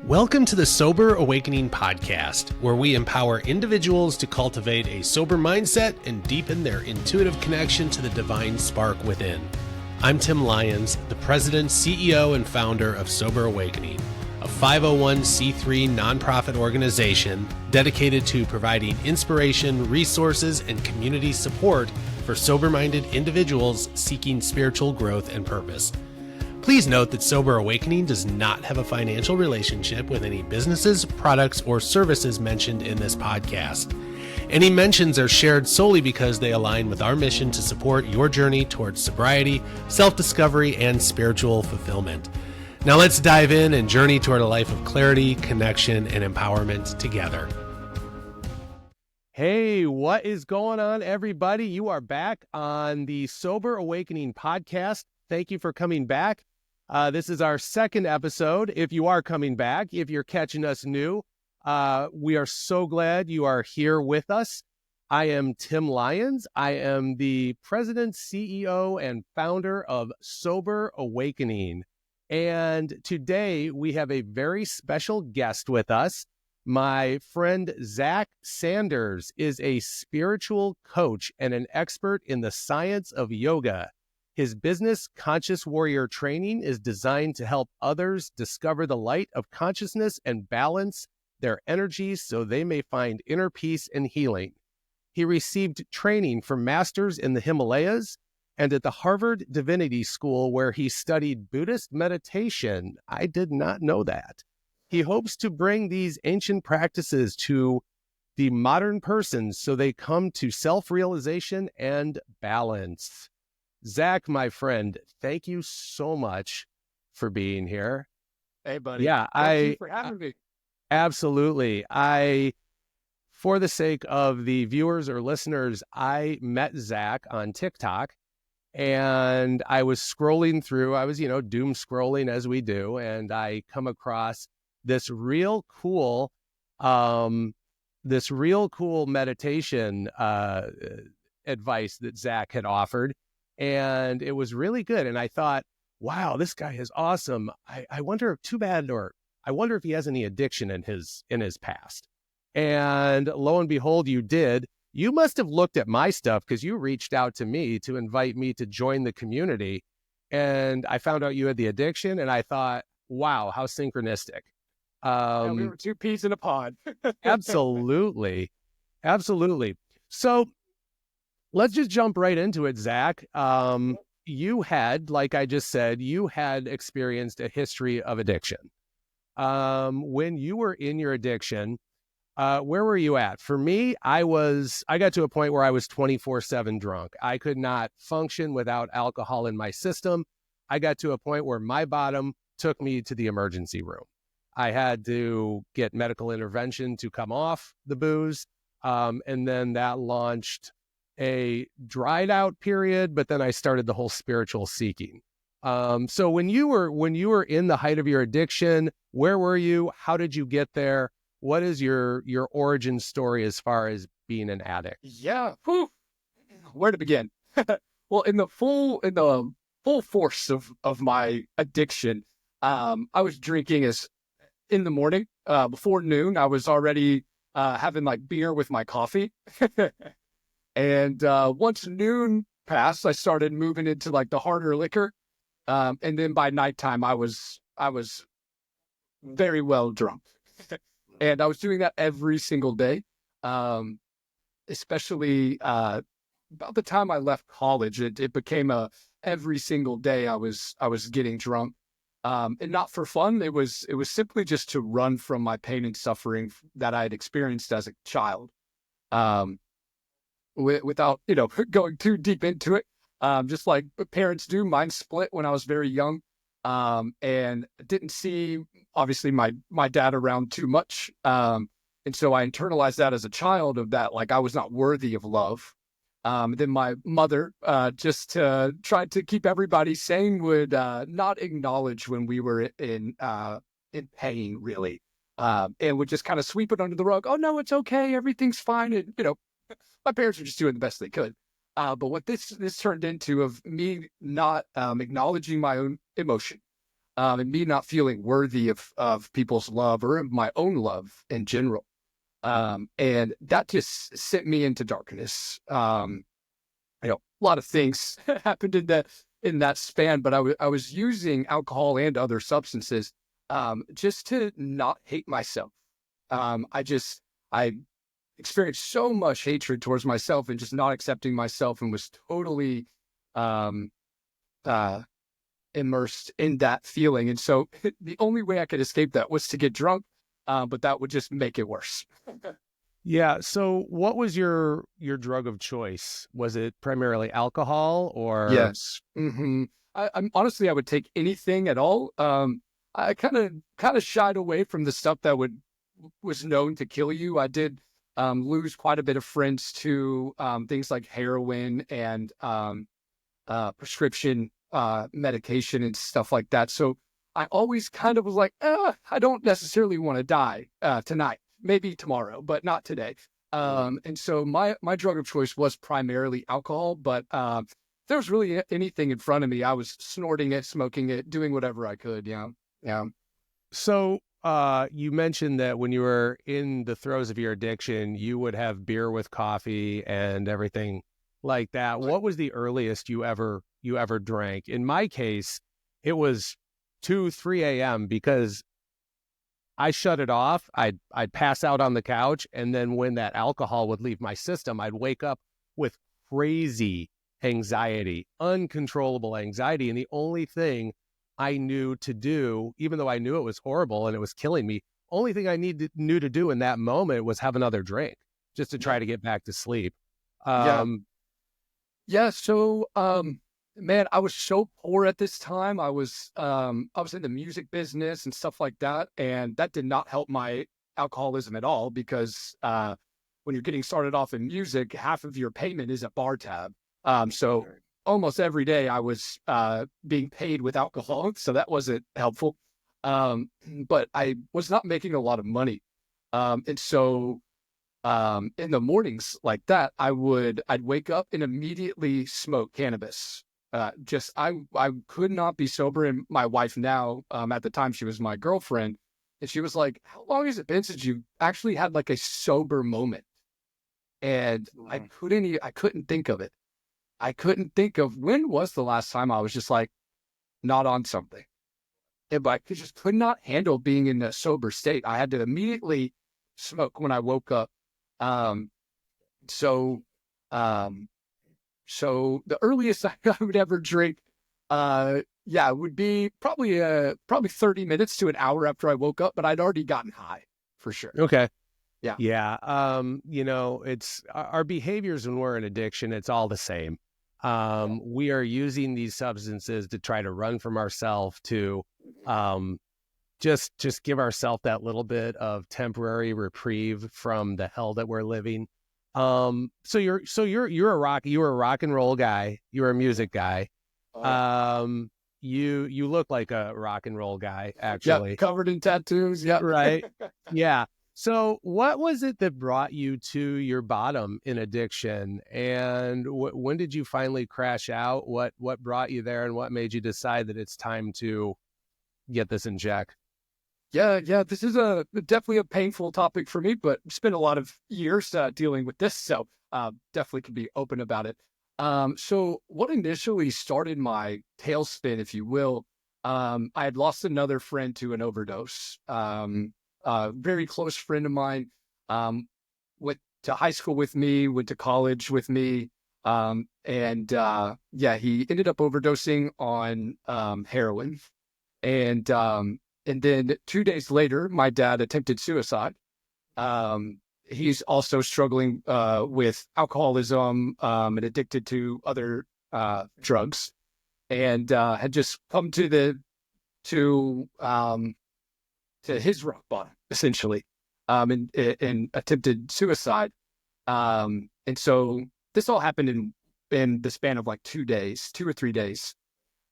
Welcome to the Sober Awakening podcast, where we empower individuals to cultivate a sober mindset and deepen their intuitive connection to the divine spark within. I'm Tim Lyons, the president, CEO, and founder of Sober Awakening, a 501c3 nonprofit organization dedicated to providing inspiration, resources, and community support for sober-minded individuals seeking spiritual growth and purpose. Please note that Sober Awakening does not have a financial relationship with any businesses, products, or services mentioned in this podcast. Any mentions are shared solely because they align with our mission to support your journey towards sobriety, self-discovery, and spiritual fulfillment. Now let's dive in and journey toward a life of clarity, connection, and empowerment together. Hey, what is going on, everybody? You are back on the Sober Awakening podcast. Thank you for coming back. This is our second episode. If you are coming back, if you're catching us new, we are so glad you are here with us. I am Tim Lyons. I am the president, CEO, and founder of Sober Awakening. And today we have a very special guest with us. My friend Zach Sanders is a spiritual coach and an expert in the science of yoga. His business, Conscious Warrior Training, is designed to help others discover the light of consciousness and balance their energies so they may find inner peace and healing. He received training from masters in the Himalayas and at the Harvard Divinity School, where he studied Buddhist meditation. I did not know that. He hopes to bring these ancient practices to the modern person so they come to self-realization and balance. Zach, my friend, thank you so much for being here. Hey, buddy. Yeah, Thank you for having me. Absolutely. For the sake of the viewers or listeners, I met Zach on TikTok, and I was scrolling through. I was, doom scrolling as we do, and I come across this real cool meditation advice that Zach had offered. And it was really good. And I thought, wow, this guy is awesome. I wonder if he has any addiction in his past. And lo and behold, you did. You must have looked at my stuff because you reached out to me to invite me to join the community. And I found out you had the addiction, and I thought, wow, how synchronistic. Yeah, we were two peas in a pod. Absolutely. Absolutely. So let's just jump right into it, Zach. You had, like I just said, you had experienced a history of addiction. When you were in your addiction, where were you at? For me, I got to a point where I was 24/7 drunk. I could not function without alcohol in my system. I got to a point where my bottom took me to the emergency room. I had to get medical intervention to come off the booze. And then that launched a dried out period, but then I started the whole spiritual seeking. So when you were in the height of your addiction, where were you? How did you get there? What is your origin story as far as being an addict? Yeah. Whew. Where to begin? Well, in the full force of my addiction, I was drinking in the morning, before noon. I was already having like beer with my coffee. And once noon passed, I started moving into like the harder liquor. And then by nighttime, I was very well drunk. And I was doing that every single day. Especially about the time I left college, it became every single day I was getting drunk. And not for fun. It was simply just to run from my pain and suffering that I had experienced as a child. Without, going too deep into it, just like parents do. Mine split when I was very young, and didn't see, obviously, my dad around too much. And so I internalized that as a child of that, like I was not worthy of love. Then my mother, just tried to keep everybody sane, would not acknowledge when we were in pain, really, and would just kind of sweep it under the rug. Oh, no, it's okay. Everything's fine. And, my parents were just doing the best they could. But what this turned into of me not acknowledging my own emotion, and me not feeling worthy of people's love or my own love in general. And that just sent me into darkness. A lot of things happened in that span, but I was using alcohol and other substances, just to not hate myself. I experienced so much hatred towards myself and just not accepting myself, and was totally, um, uh, immersed in that feeling. And so the only way I could escape that was to get drunk, but that would just make it worse. Yeah. So what was your drug of choice? Was it primarily alcohol or? Yes. I'm honestly, I would take anything at all. I kind of shied away from the stuff that was known to kill you. I did lose quite a bit of friends to things like heroin and prescription medication and stuff like that. So I always kind of was like, I don't necessarily want to die tonight, maybe tomorrow, but not today. And so my drug of choice was primarily alcohol, but if there was really anything in front of me, I was snorting it, smoking it, doing whatever I could. Yeah. Yeah. So you mentioned that when you were in the throes of your addiction, you would have beer with coffee and everything like that. What was the earliest you ever drank? In my case, it was 2, 3 a.m. because I shut it off. I'd pass out on the couch, and then when that alcohol would leave my system, I'd wake up with crazy anxiety, uncontrollable anxiety. And the only thing I knew to do, even though I knew it was horrible and it was killing me, only thing I knew to do in that moment was have another drink just to try to get back to sleep. Yeah. Yeah. So, man, I was so poor at this time. I was in the music business and stuff like that. And that did not help my alcoholism at all, because, when you're getting started off in music, half of your payment is a bar tab. So almost every day I was, being paid with alcohol. So that wasn't helpful. But I was not making a lot of money. And so, in the mornings like that, I'd wake up and immediately smoke cannabis. I could not be sober. And my wife now, at the time she was my girlfriend, and she was like, how long has it been since you actually had like a sober moment? And I couldn't think of it. I couldn't think of when was the last time I was just like not on something. But I just could not handle being in a sober state. I had to immediately smoke when I woke up. Um, so, um, so the earliest I would ever drink, it would be probably 30 minutes to an hour after I woke up, but I'd already gotten high for sure. Okay. Yeah. Yeah. It's our behaviors when we're in addiction, it's all the same. We are using these substances to try to run from ourselves, to just give ourselves that little bit of temporary reprieve from the hell that we're living. So you're a rock and roll guy. You're a music guy. You look like a rock and roll guy, actually. Yeah, covered in tattoos. Yeah. Right. Yeah. So what was it that brought you to your bottom in addiction? And when did you finally crash out? What brought you there, and what made you decide that it's time to get this in check? Yeah. This is definitely a painful topic for me, but spent a lot of years dealing with this, so definitely can be open about it. So what initially started my tailspin, if you will, I had lost another friend to an overdose. A very close friend of mine, went to high school with me, went to college with me, and he ended up overdosing on heroin. And then 2 days later, my dad attempted suicide. He's also struggling with alcoholism, and addicted to other drugs, and had just come to his rock bottom, essentially, and attempted suicide. And so this all happened in the span of like 2 days, 2 or 3 days.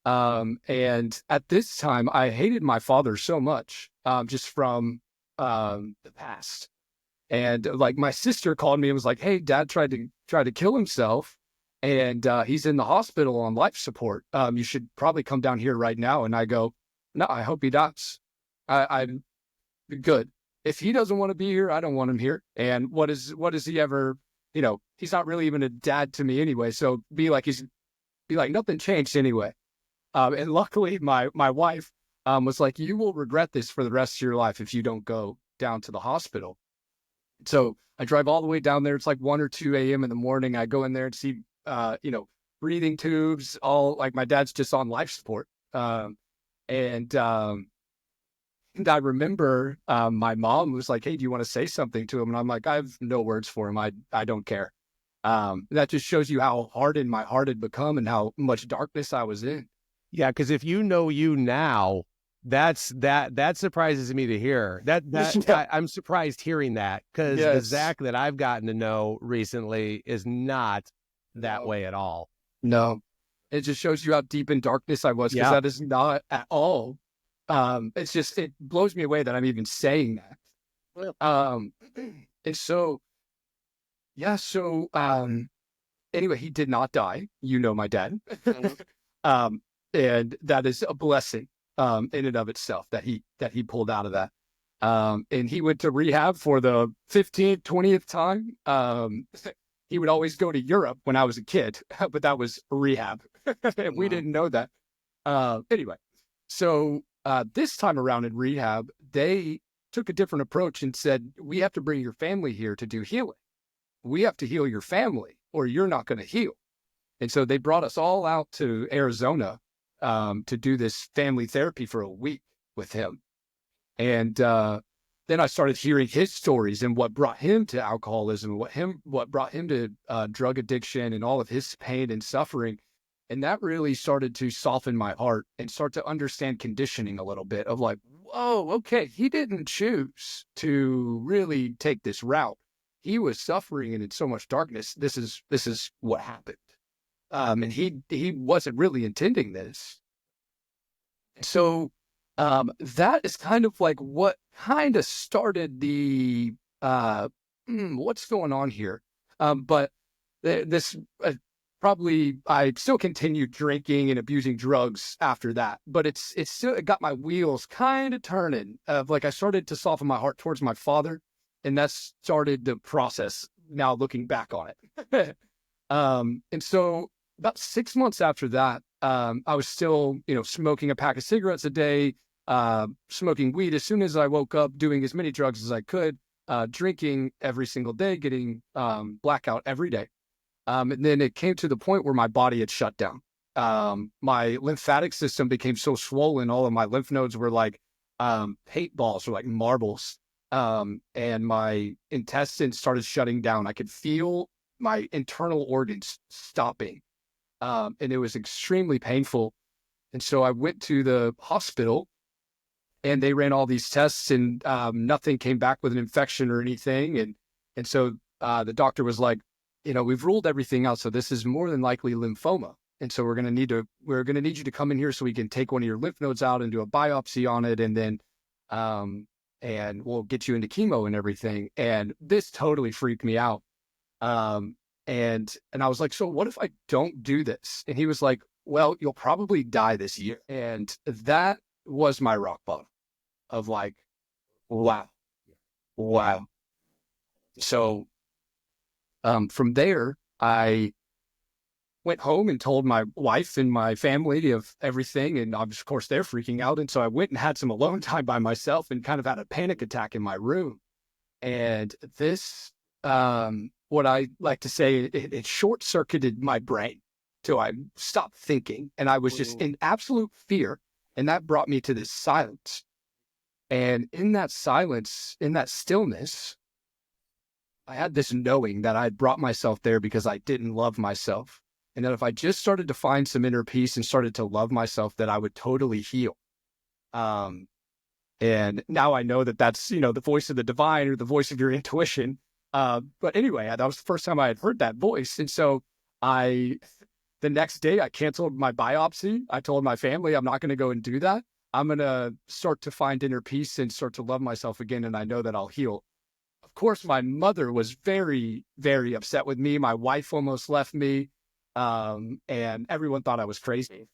And at this time, I hated my father so much, just from the past. And like my sister called me and was like, "Hey, Dad tried to kill himself, and he's in the hospital on life support. You should probably come down here right now." And I go, No, I hope he does. I'm good. If he doesn't want to be here, I don't want him here. And what is he ever, he's not really even a dad to me anyway. So be like nothing changed anyway. And luckily my wife was like, you will regret this for the rest of your life if you don't go down to the hospital. So I drive all the way down there. It's like 1 or 2 a.m. in the morning. I go in there and see, breathing tubes, all like my dad's just on life support. And I remember my mom was like, hey, do you want to say something to him? And I'm like, I have no words for him. I don't care. That just shows you how hardened my heart had become and how much darkness I was in. Yeah, because if you know you now, that surprises me to hear. Yeah. I'm surprised hearing that, because the Yes. Zach that I've gotten to know recently is not that No. way at all. No, it just shows you how deep in darkness I was, because Yeah. that is not at all. It's just, it blows me away that I'm even saying that. And so, yeah, so, anyway, he did not die. You know, my dad. And that is a blessing, in and of itself, that he pulled out of that. And he went to rehab for the 15th, 20th time. He would always go to Europe when I was a kid, but that was rehab. And we didn't know that. Anyway, so this time around in rehab, they took a different approach and said, we have to bring your family here to do healing. We have to heal your family or you're not going to heal. And so they brought us all out to Arizona to do this family therapy for a week with him. And then I started hearing his stories and what brought him to alcoholism, what brought him to drug addiction and all of his pain and suffering. And that really started to soften my heart and start to understand conditioning a little bit of like, whoa, okay, he didn't choose to really take this route. He was suffering and in so much darkness. This is what happened. And he wasn't really intending this. So that is kind of like what kind of started the what's going on here. But this probably, I still continued drinking and abusing drugs after that, but it still got my wheels kind of turning. Like I started to soften my heart towards my father, and that started the process. Now looking back on it, and so about 6 months after that, I was still, smoking a pack of cigarettes a day, smoking weed as soon as I woke up, doing as many drugs as I could, drinking every single day, getting blackout every day. And then it came to the point where my body had shut down. My lymphatic system became so swollen. All of my lymph nodes were like paintballs or like marbles. And my intestines started shutting down. I could feel my internal organs stopping. And it was extremely painful. And so I went to the hospital and they ran all these tests and nothing came back with an infection or anything. And so the doctor was like, we've ruled everything out. So this is more than likely lymphoma. And so we're going to need you to come in here so we can take one of your lymph nodes out and do a biopsy on it. And then, and we'll get you into chemo and everything. And this totally freaked me out. And I was like, so what if I don't do this? And he was like, well, you'll probably die this year. And that was my rock bottom of like, wow. So, from there, I went home and told my wife and my family of everything. And of course they're freaking out. And so I went and had some alone time by myself and kind of had a panic attack in my room. And this, what I like to say, it short-circuited my brain till I stopped thinking. And I was just in absolute fear. And that brought me to this silence. And in that silence, in that stillness, I had this knowing that I'd brought myself there because I didn't love myself. And that if I just started to find some inner peace and started to love myself, that I would totally heal. And now I know that that's, the voice of the divine or the voice of your intuition. But anyway, that was the first time I had heard that voice. And so the next day I canceled my biopsy. I told my family, I'm not going to go and do that. I'm going to start to find inner peace and start to love myself again. And I know that I'll heal. Of course, my mother was very, very upset with me. My wife almost left me. And everyone thought I was crazy.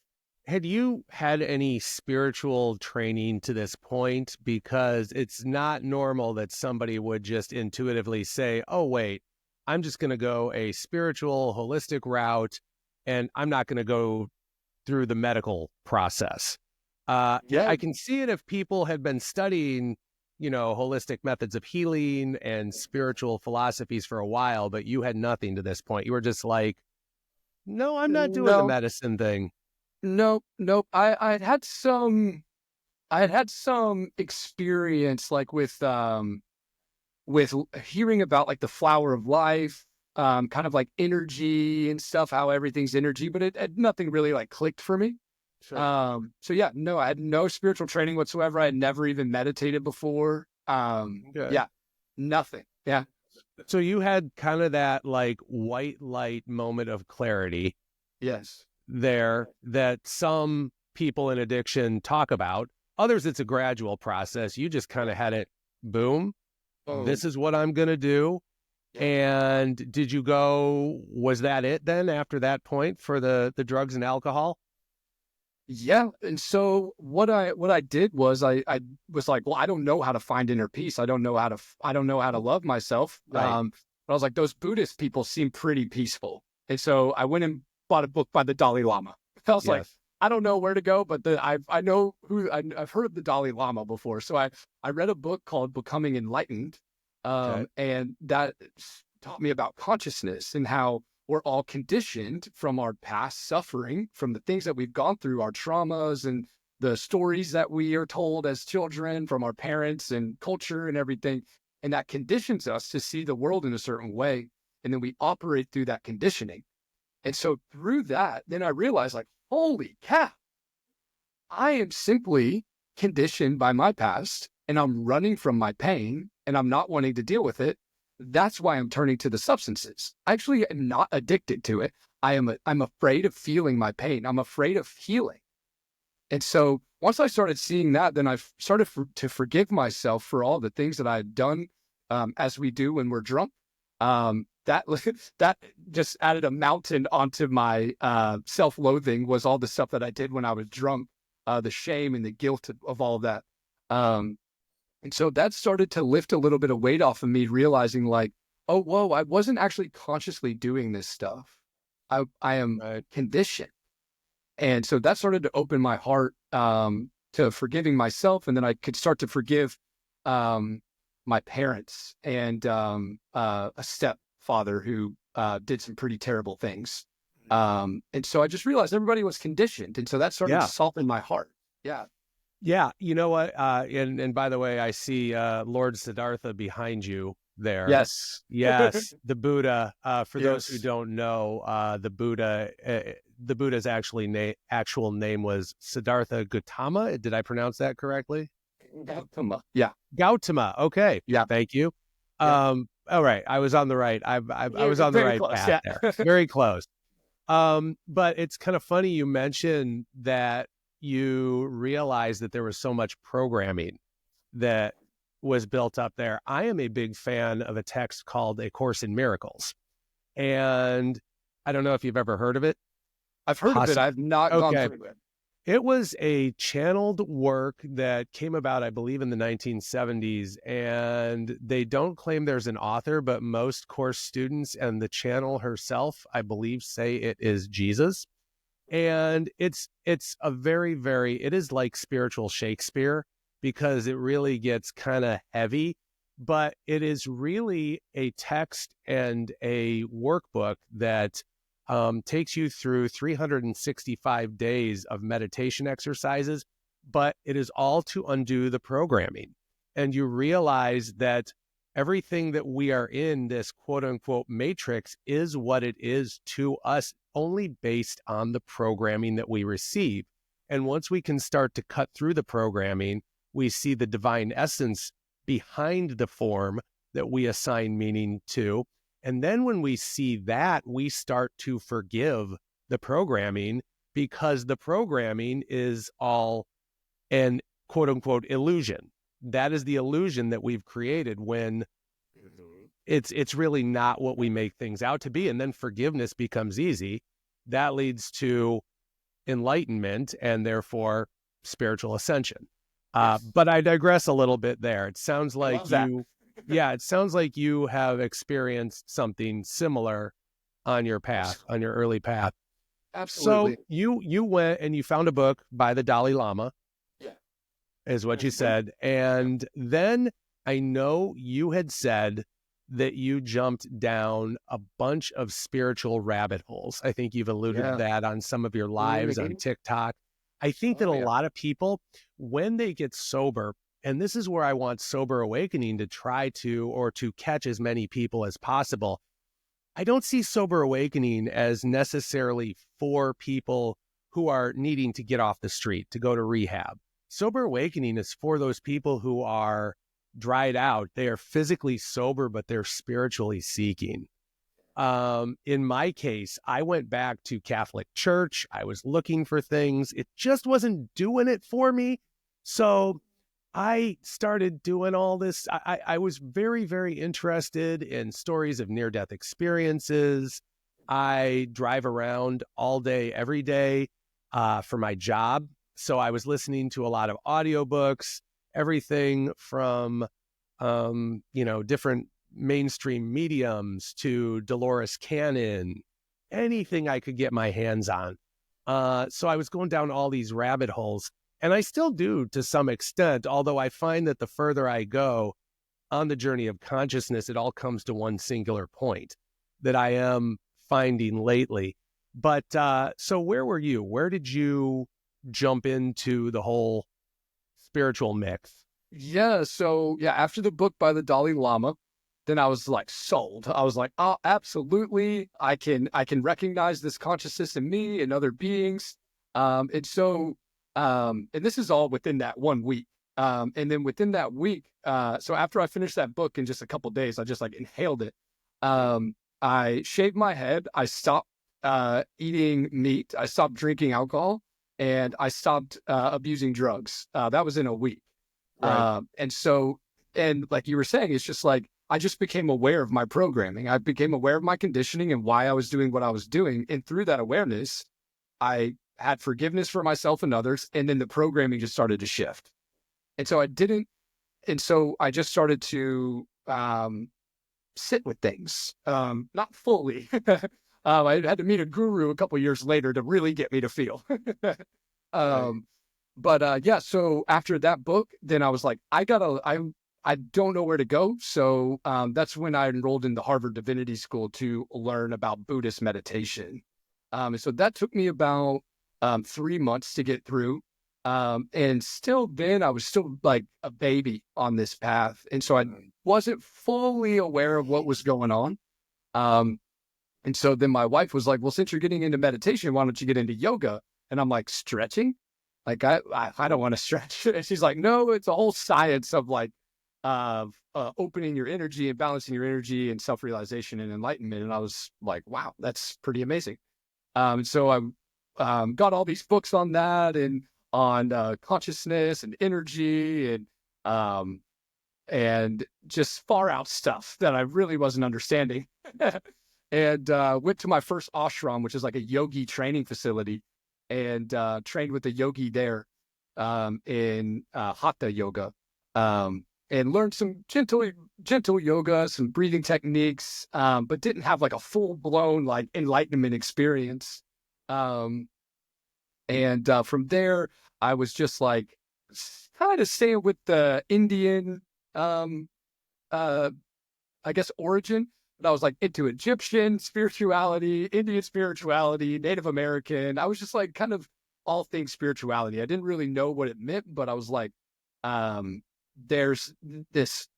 Had you had any spiritual training to this point? Because it's not normal that somebody would just intuitively say, oh, wait, I'm just going to go a spiritual, holistic route, and I'm not going to go through the medical process. Yeah. I can see it if people had been studying, holistic methods of healing and spiritual philosophies for a while, but you had nothing to this point. You were just like, no, I'm not doing the No, medicine thing. nope. I had some experience like with hearing about like the flower of life, kind of like energy and stuff, how everything's energy, but it nothing really like clicked for me. Sure. So yeah, no, I had no spiritual training whatsoever. I had never even meditated before. Okay. Yeah, nothing. Yeah. So you had kind of that like white light moment of clarity Yes. there that some people in addiction talk about. Others, it's a gradual process. You just kind of had it, boom, Boom. this is what I'm going to do. Yeah. And did you go, was that it then after that point for the drugs and alcohol? Yeah. And so what I did was I was like, well, I don't know how to find inner peace. I don't know how to love myself. Right. But I was like, those Buddhist people seem pretty peaceful. And so I went and bought a book by the Dalai Lama. I was like, Yes. I don't know where to go, but I know I've heard of the Dalai Lama before. So I read a book called Becoming Enlightened. Okay. And that taught me about consciousness and how we're all conditioned from our past suffering, from the things that we've gone through, our traumas and the stories that we are told as children from our parents and culture and everything. And that conditions us to see the world in a certain way. And then we operate through that conditioning. And so through that, then I realized like, holy cow, I am simply conditioned by my past and I'm running from my pain and I'm not wanting to deal with it. That's why I'm turning to the substances. I actually am not addicted to it. I'm afraid of feeling my pain. I'm afraid of healing. And so once I started seeing that, then I started to forgive myself for all the things that I had done, as we do when we're drunk. That that just added a mountain onto my self-loathing, was all the stuff that I did when I was drunk, the shame and the guilt of all of that. Um, and so that started to lift a little bit of weight off of me, realizing like, oh, whoa, I wasn't actually consciously doing this stuff. I am Right. conditioned. And so that started to open my heart, to forgiving myself. And then I could start to forgive, um, my parents and, a stepfather who, did some pretty terrible things. And so I just realized everybody was conditioned. And so that started to Yeah. soften my heart. Yeah. Yeah. You know what? And by the way, I see Lord Siddhartha behind you there. Yes. Yes, the Buddha. For those who Yes. don't know, the Buddha's actual name was Siddhartha Gautama. Did I pronounce that correctly? Gautama. Yeah. Gautama. Okay, Yeah. thank you. Yeah. All right, I was on the right. I You're was on the very right close. path Yeah. there. Very close. But it's kind of funny you mentioned that you realized that there was so much programming that was built up there. I am a big fan of a text called A Course in Miracles. And I don't know if you've ever heard of it. I've heard of it. I've not gone Okay. through it. It was a channeled work that came about, I believe, in the 1970s. And they don't claim there's an author, but most course students and the channel herself, I believe, say it is Jesus. And it's a very, very, it is like spiritual Shakespeare because it really gets kind of heavy, but it is really a text and a workbook that takes you through 365 days of meditation exercises, but it is all to undo the programming. And you realize that everything that we are in, this quote unquote matrix, is what it is to us only based on the programming that we receive. And once we can start to cut through the programming, we see the divine essence behind the form that we assign meaning to. And then when we see that, we start to forgive the programming because the programming is all an quote unquote illusion. That is the illusion that we've created when it's really not what we make things out to be. And then forgiveness becomes easy. That leads to enlightenment and therefore spiritual ascension. Yes. But I digress a little bit there. It sounds like it sounds like you have experienced something similar on your path, on your early path. Absolutely. So you went and you found a book by the Dalai Lama, Yeah. is what you said. And then I know you had said that you jumped down a bunch of spiritual rabbit holes. I think you've alluded to that on some of your lives on TikTok. I think that a lot of people, when they get sober, and this is where I want Sober Awakening to try to, or to catch as many people as possible. I don't see Sober Awakening as necessarily for people who are needing to get off the street, to go to rehab. Sober Awakening is for those people who are dried out. They are physically sober, but they're spiritually seeking. In my case, I went back to Catholic Church. I was looking for things. It just wasn't doing it for me. So I started doing all this. I was very, very interested in stories of near-death experiences. I drive around all day, every day for my job. So I was listening to a lot of audiobooks, everything from, different mainstream mediums to Dolores Cannon, anything I could get my hands on. So I was going down all these rabbit holes, and I still do to some extent, although I find that the further I go on the journey of consciousness, it all comes to one singular point that I am finding lately. But so where were you? Where did you jump into the whole spiritual mix? Yeah. So after the book by the Dalai Lama, then I was like sold. I was like, oh, absolutely. I can recognize this consciousness in me and other beings. And this is all within that 1 week. And then within that week, so after I finished that book in just a couple of days, I just like inhaled it. I shaved my head. I stopped eating meat. I stopped drinking alcohol, and I stopped abusing drugs. That was in a week. Right. And like you were saying, it's just like, I just became aware of my programming. I became aware of my conditioning and why I was doing what I was doing. And through that awareness, I had forgiveness for myself and others. And then the programming just started to shift. And so I just started to sit with things, not fully. I had to meet a guru a couple years later to really get me to feel. So after that book, then I was like, I don't know where to go. So that's when I enrolled in the Harvard Divinity School to learn about Buddhist meditation. And so that took me about 3 months to get through. And still then I was still like a baby on this path. And so I wasn't fully aware of what was going on. And so then my wife was like, well, since you're getting into meditation, why don't you get into yoga? And I'm like, stretching? Like, I don't want to stretch. And she's like, no, it's a whole science of like, opening your energy and balancing your energy and self-realization and enlightenment. And I was like, wow, that's pretty amazing. So I got all these books on that and on consciousness and energy and just far out stuff that I really wasn't understanding. And went to my first ashram, which is like a yogi training facility, and trained with a yogi there in hatha yoga. And learned some gentle yoga, some breathing techniques, but didn't have like a full blown like enlightenment experience. And from there, I was just like kind of staying with the Indian, I guess, origin. But I was like into Egyptian spirituality, Indian spirituality, Native American. I was just like kind of all things spirituality. I didn't really know what it meant, but I was like, there's this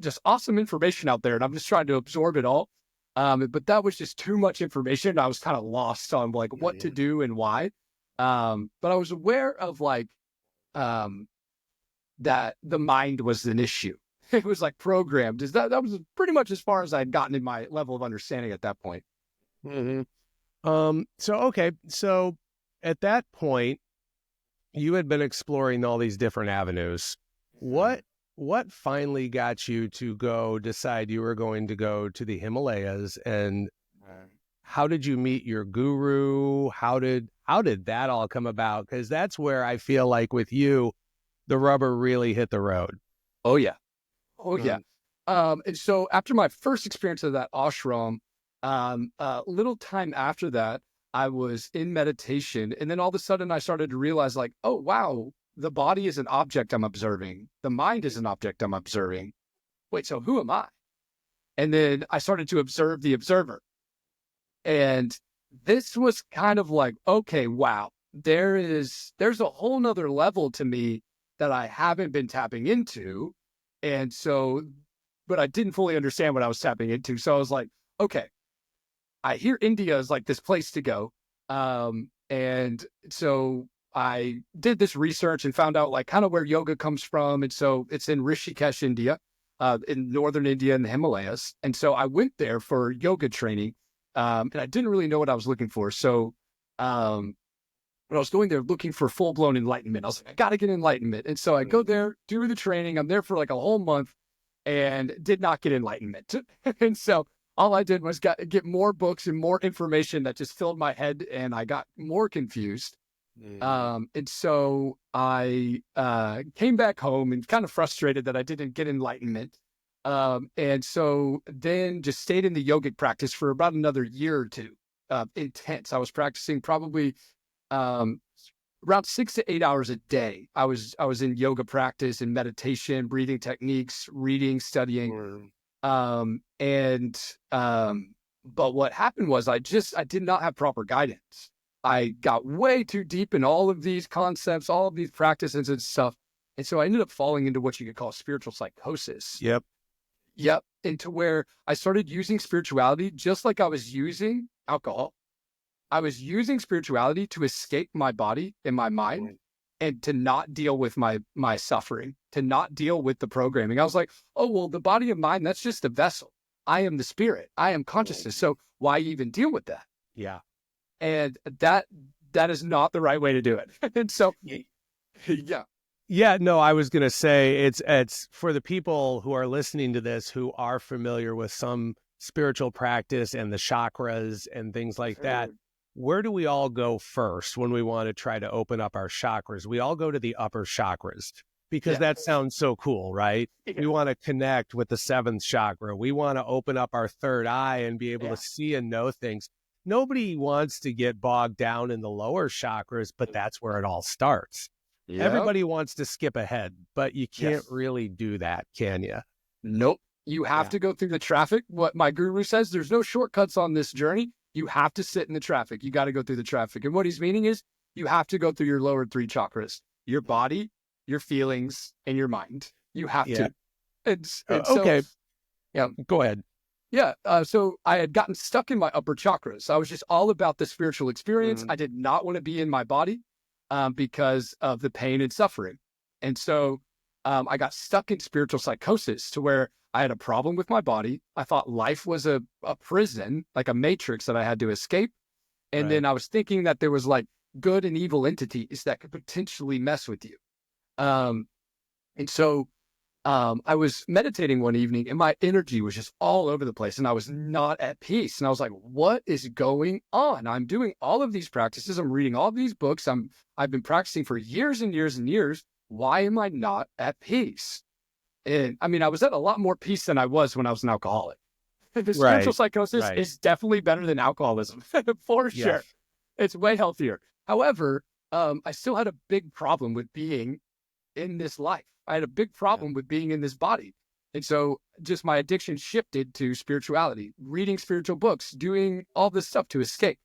just awesome information out there, and I'm just trying to absorb it all. But that was just too much information. I was kind of lost on like what to do and why. But I was aware of like that the mind was an issue. It was like programmed. That was pretty much as far as I'd gotten in my level of understanding at that point. Mm-hmm. So at that point, you had been exploring all these different avenues. What finally got you to decide you were going to go to the Himalayas and how did you meet your guru? How did that all come about? Because that's where I feel like with you, the rubber really hit the road. Oh yeah. Oh yeah. Mm. And so after my first experience of that ashram, little time after that, I was in meditation, and then all of a sudden I started to realize, like, oh wow, the body is an object I'm observing. The mind is an object I'm observing. Wait, so who am I? And then I started to observe the observer. And this was kind of like, okay, wow, there's a whole nother level to me that I haven't been tapping into. And so, but I didn't fully understand what I was tapping into. So I was like, okay, I hear India is like this place to go. And so I did this research and found out like kind of where yoga comes from. And so it's in Rishikesh, India, in northern India in the Himalayas. And so I went there for yoga training. And I didn't really know what I was looking for. So when I was going there looking for full-blown enlightenment, I was like, I got to get enlightenment. And so I go there, do the training. I'm there for like a whole month and did not get enlightenment. And so all I did was get more books and more information that just filled my head, and I got more confused. And so I came back home and kind of frustrated that I didn't get enlightenment. And so then just stayed in the yogic practice for about another year or two, intense. I was practicing probably around 6 to 8 hours a day. I was in yoga practice and meditation, breathing techniques, reading, studying. But what happened was I did not have proper guidance. I got way too deep in all of these concepts, all of these practices and stuff. And so I ended up falling into what you could call spiritual psychosis. Yep. Into where I started using spirituality just like I was using alcohol. I was using spirituality to escape my body and my mind and to not deal with my suffering, to not deal with the programming. I was like, oh, well, the body and mind, that's just a vessel. I am the spirit. I am consciousness. So why even deal with that? Yeah. And that is not the right way to do it. And so, yeah. Yeah, no, I was going to say it's for the people who are listening to this who are familiar with some spiritual practice and the chakras and things like that. Where do we all go first when we want to try to open up our chakras? We all go to the upper chakras because that sounds so cool, right? Yeah. We want to connect with the seventh chakra. We want to open up our third eye and be able to see and know things. Nobody wants to get bogged down in the lower chakras, but that's where it all starts. Yep. Everybody wants to skip ahead, but you can't really do that, can you? Nope. You have to go through the traffic. What my guru says, there's no shortcuts on this journey. You have to sit in the traffic. You got to go through the traffic. And what he's meaning is you have to go through your lower three chakras, your body, your feelings, and your mind. You have to. And okay. So, yeah. Go ahead. Yeah. So I had gotten stuck in my upper chakras. I was just all about the spiritual experience. I did not want to be in my body because of the pain and suffering. And so I got stuck in spiritual psychosis to where I had a problem with my body. I thought life was a prison, like a matrix that I had to escape. And then I was thinking that there was like good and evil entities that could potentially mess with you. And so I was meditating one evening and my energy was just all over the place and I was not at peace. And I was like, what is going on? I'm doing all of these practices. I'm reading all of these books. I've been practicing for years and years and years. Why am I not at peace? And I mean, I was at a lot more peace than I was when I was an alcoholic. The spiritual psychosis is definitely better than alcoholism for sure. It's way healthier. However, I still had a big problem with being in this life. I had a big problem with being in this body. And so just my addiction shifted to spirituality, reading spiritual books, doing all this stuff to escape.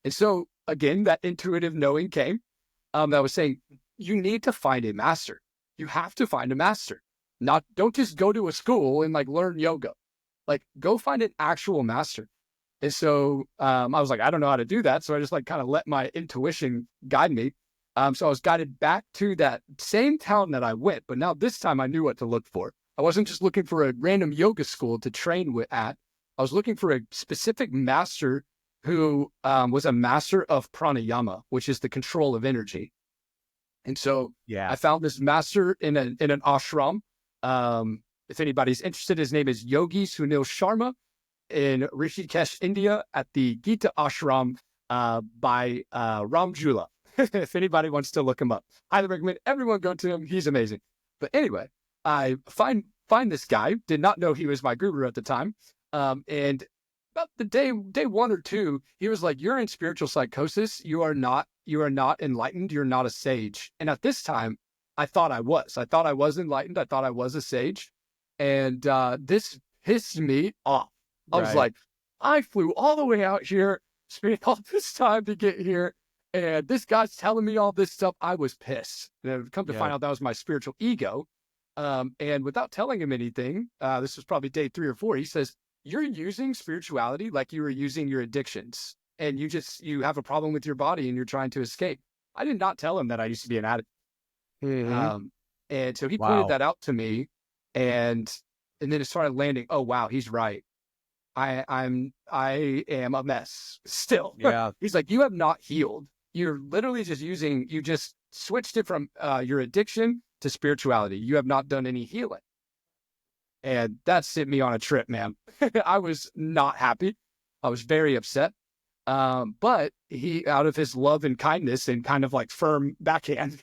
And so again, that intuitive knowing came that was saying, you need to find a master. You have to find a master. Don't just go to a school and like learn yoga, like go find an actual master. And so I was like, I don't know how to do that. So I just like kind of let my intuition guide me. So I was guided back to that same town that I went, but now this time I knew what to look for. I wasn't just looking for a random yoga school to train at. I was looking for a specific master who was a master of pranayama, which is the control of energy. And so I found this master in an ashram. If anybody's interested, his name is Yogi Sunil Sharma. in Rishikesh, India, at the Gita Ashram by Ramjula. If anybody wants to look him up, highly recommend everyone go to him. He's amazing. But anyway, I find this guy. Did not know he was my guru at the time. And about the day 1 or 2, he was like, "You're in spiritual psychosis. You are not enlightened. You're not a sage." And at this time, I thought I was. I thought I was enlightened. I thought I was a sage. And this pissed me off. I was like, I flew all the way out here, spent all this time to get here, and this guy's telling me all this stuff. I was pissed. And I've come to find out that was my spiritual ego. And without telling him anything, this was probably day 3 or 4, he says, "You're using spirituality like you were using your addictions. And you have a problem with your body and you're trying to escape." I did not tell him that I used to be an addict. And so he pointed that out to me, and then it started landing. Oh, wow, he's right. I am a mess still. Yeah. He's like, "You have not healed. You're literally you just switched it from your addiction to spirituality. You have not done any healing." And that sent me on a trip, man. I was not happy. I was very upset. But he, out of his love and kindness and kind of like firm backhand,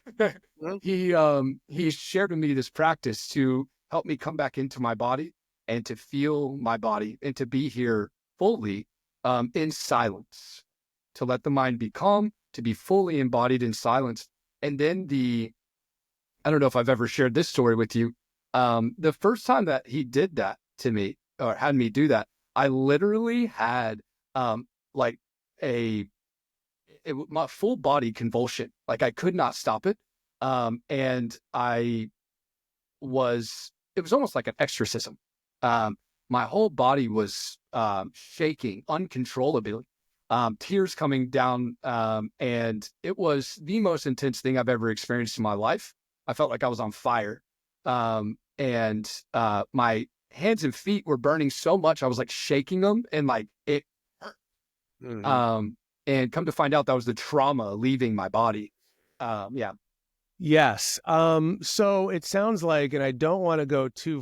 he shared with me this practice to help me come back into my body and to feel my body and to be here fully in silence, to let the mind be calm, to be fully embodied in silence. And then I don't know if I've ever shared this story with you. The first time that he did that to me, or had me do that, I literally had like my full body convulsion. Like I could not stop it. And it was almost like an exorcism. My whole body was shaking uncontrollably, tears coming down. And it was the most intense thing I've ever experienced in my life. I felt like I was on fire. And my hands and feet were burning so much. I was like shaking them, and like it hurt. And come to find out that was the trauma leaving my body. Yes. So it sounds like, and I don't want to go too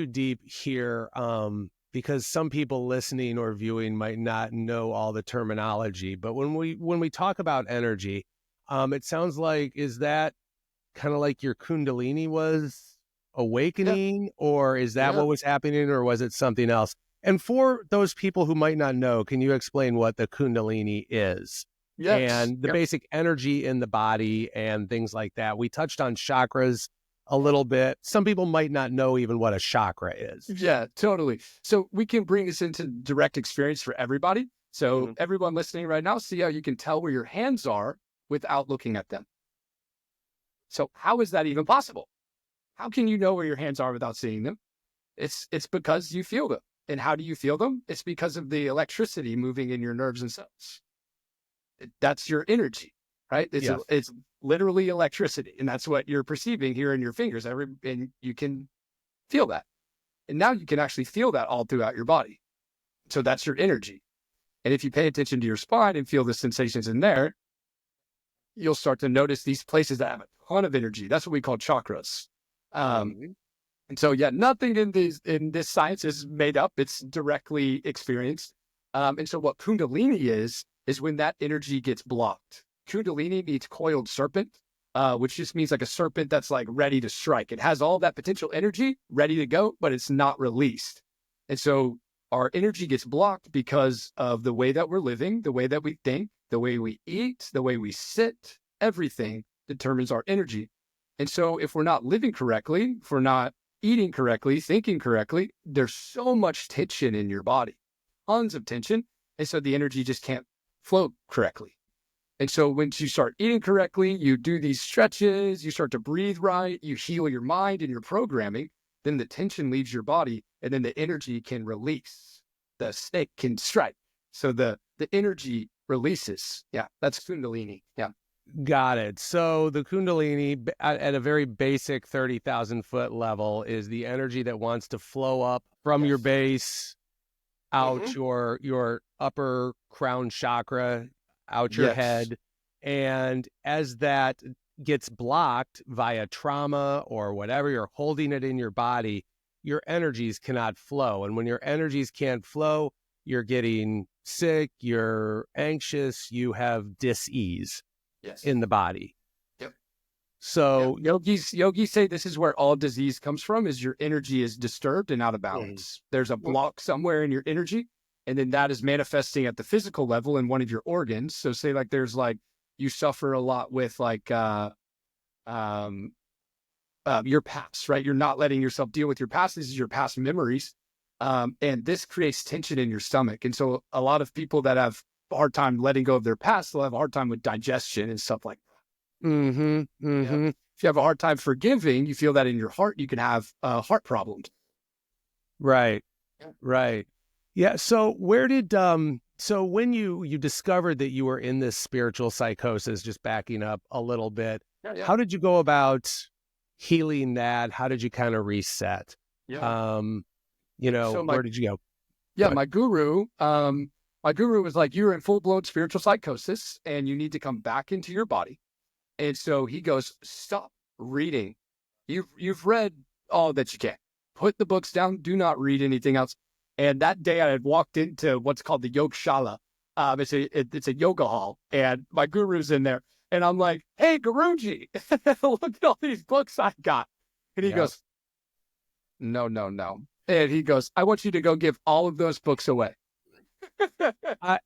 deep here, because some people listening or viewing might not know all the terminology. But when we talk about energy, it sounds like, is that kind of like your Kundalini was awakening, or is that what was happening, or was it something else? And for those people who might not know, can you explain what the Kundalini is? And the basic energy in the body and things like that. We touched on chakras a little bit. Some people might not know even what a chakra is. Yeah, totally. So we can bring this into direct experience for everybody. So everyone listening right now, see how you can tell where your hands are without looking at them. So how is that even possible? How can you know where your hands are without seeing them? It's because you feel them. And how do you feel them? It's because of the electricity moving in your nerves and cells. That's your energy, right? It's literally electricity, and that's what you're perceiving here in your fingers. And you can feel that, and now you can actually feel that all throughout your body. So that's your energy. And if you pay attention to your spine and feel the sensations in there, you'll start to notice these places that have a ton of energy. That's what we call chakras. And so, nothing in this science is made up. It's directly experienced. And so what Kundalini is when that energy gets blocked. Kundalini means coiled serpent, which just means like a serpent that's like ready to strike. It has all that potential energy ready to go, but it's not released. And so our energy gets blocked because of the way that we're living, the way that we think, the way we eat, the way we sit. Everything determines our energy. And so if we're not living correctly, if we're not eating correctly, thinking correctly, there's so much tension in your body, tons of tension. And so the energy just can't flow correctly. And so once you start eating correctly, you do these stretches, you start to breathe right, you heal your mind and your programming, then the tension leaves your body, and then the energy can release. The snake can strike. So the energy releases. Yeah, that's Kundalini. Yeah. Got it. So the Kundalini at a very basic 30,000 foot level is the energy that wants to flow up from your base out your upper crown chakra, out your head. And as that gets blocked via trauma or whatever, you're holding it in your body, your energies cannot flow. And when your energies can't flow, you're getting sick, you're anxious, you have dis-ease in the body. Yep. So Yogis say this is where all disease comes from, is your energy is disturbed and out of balance. There's a block somewhere in your energy, and then that is manifesting at the physical level in one of your organs. So say like there's like, you suffer a lot with like your past, right? You're not letting yourself deal with your past. This is your past memories. And this creates tension in your stomach. And so a lot of people that have a hard time letting go of their past, they'll have a hard time with digestion and stuff like that. If you have a hard time forgiving, you feel that in your heart, you can have heart problems. Right. Yeah. So where did, so when you discovered that you were in this spiritual psychosis, just backing up a little bit, how did you go about healing that? How did you kind of reset? Where did you go? My guru was like, you're in full-blown spiritual psychosis and you need to come back into your body. And so he goes, stop reading. You've read all that you can. Put the books down. Do not read anything else. And that day I had walked into what's called the Yogshala. It's a yoga hall, and my guru's in there. And I'm like, hey, Guruji, look at all these books I got. And he goes, no. And he goes, I want you to go give all of those books away.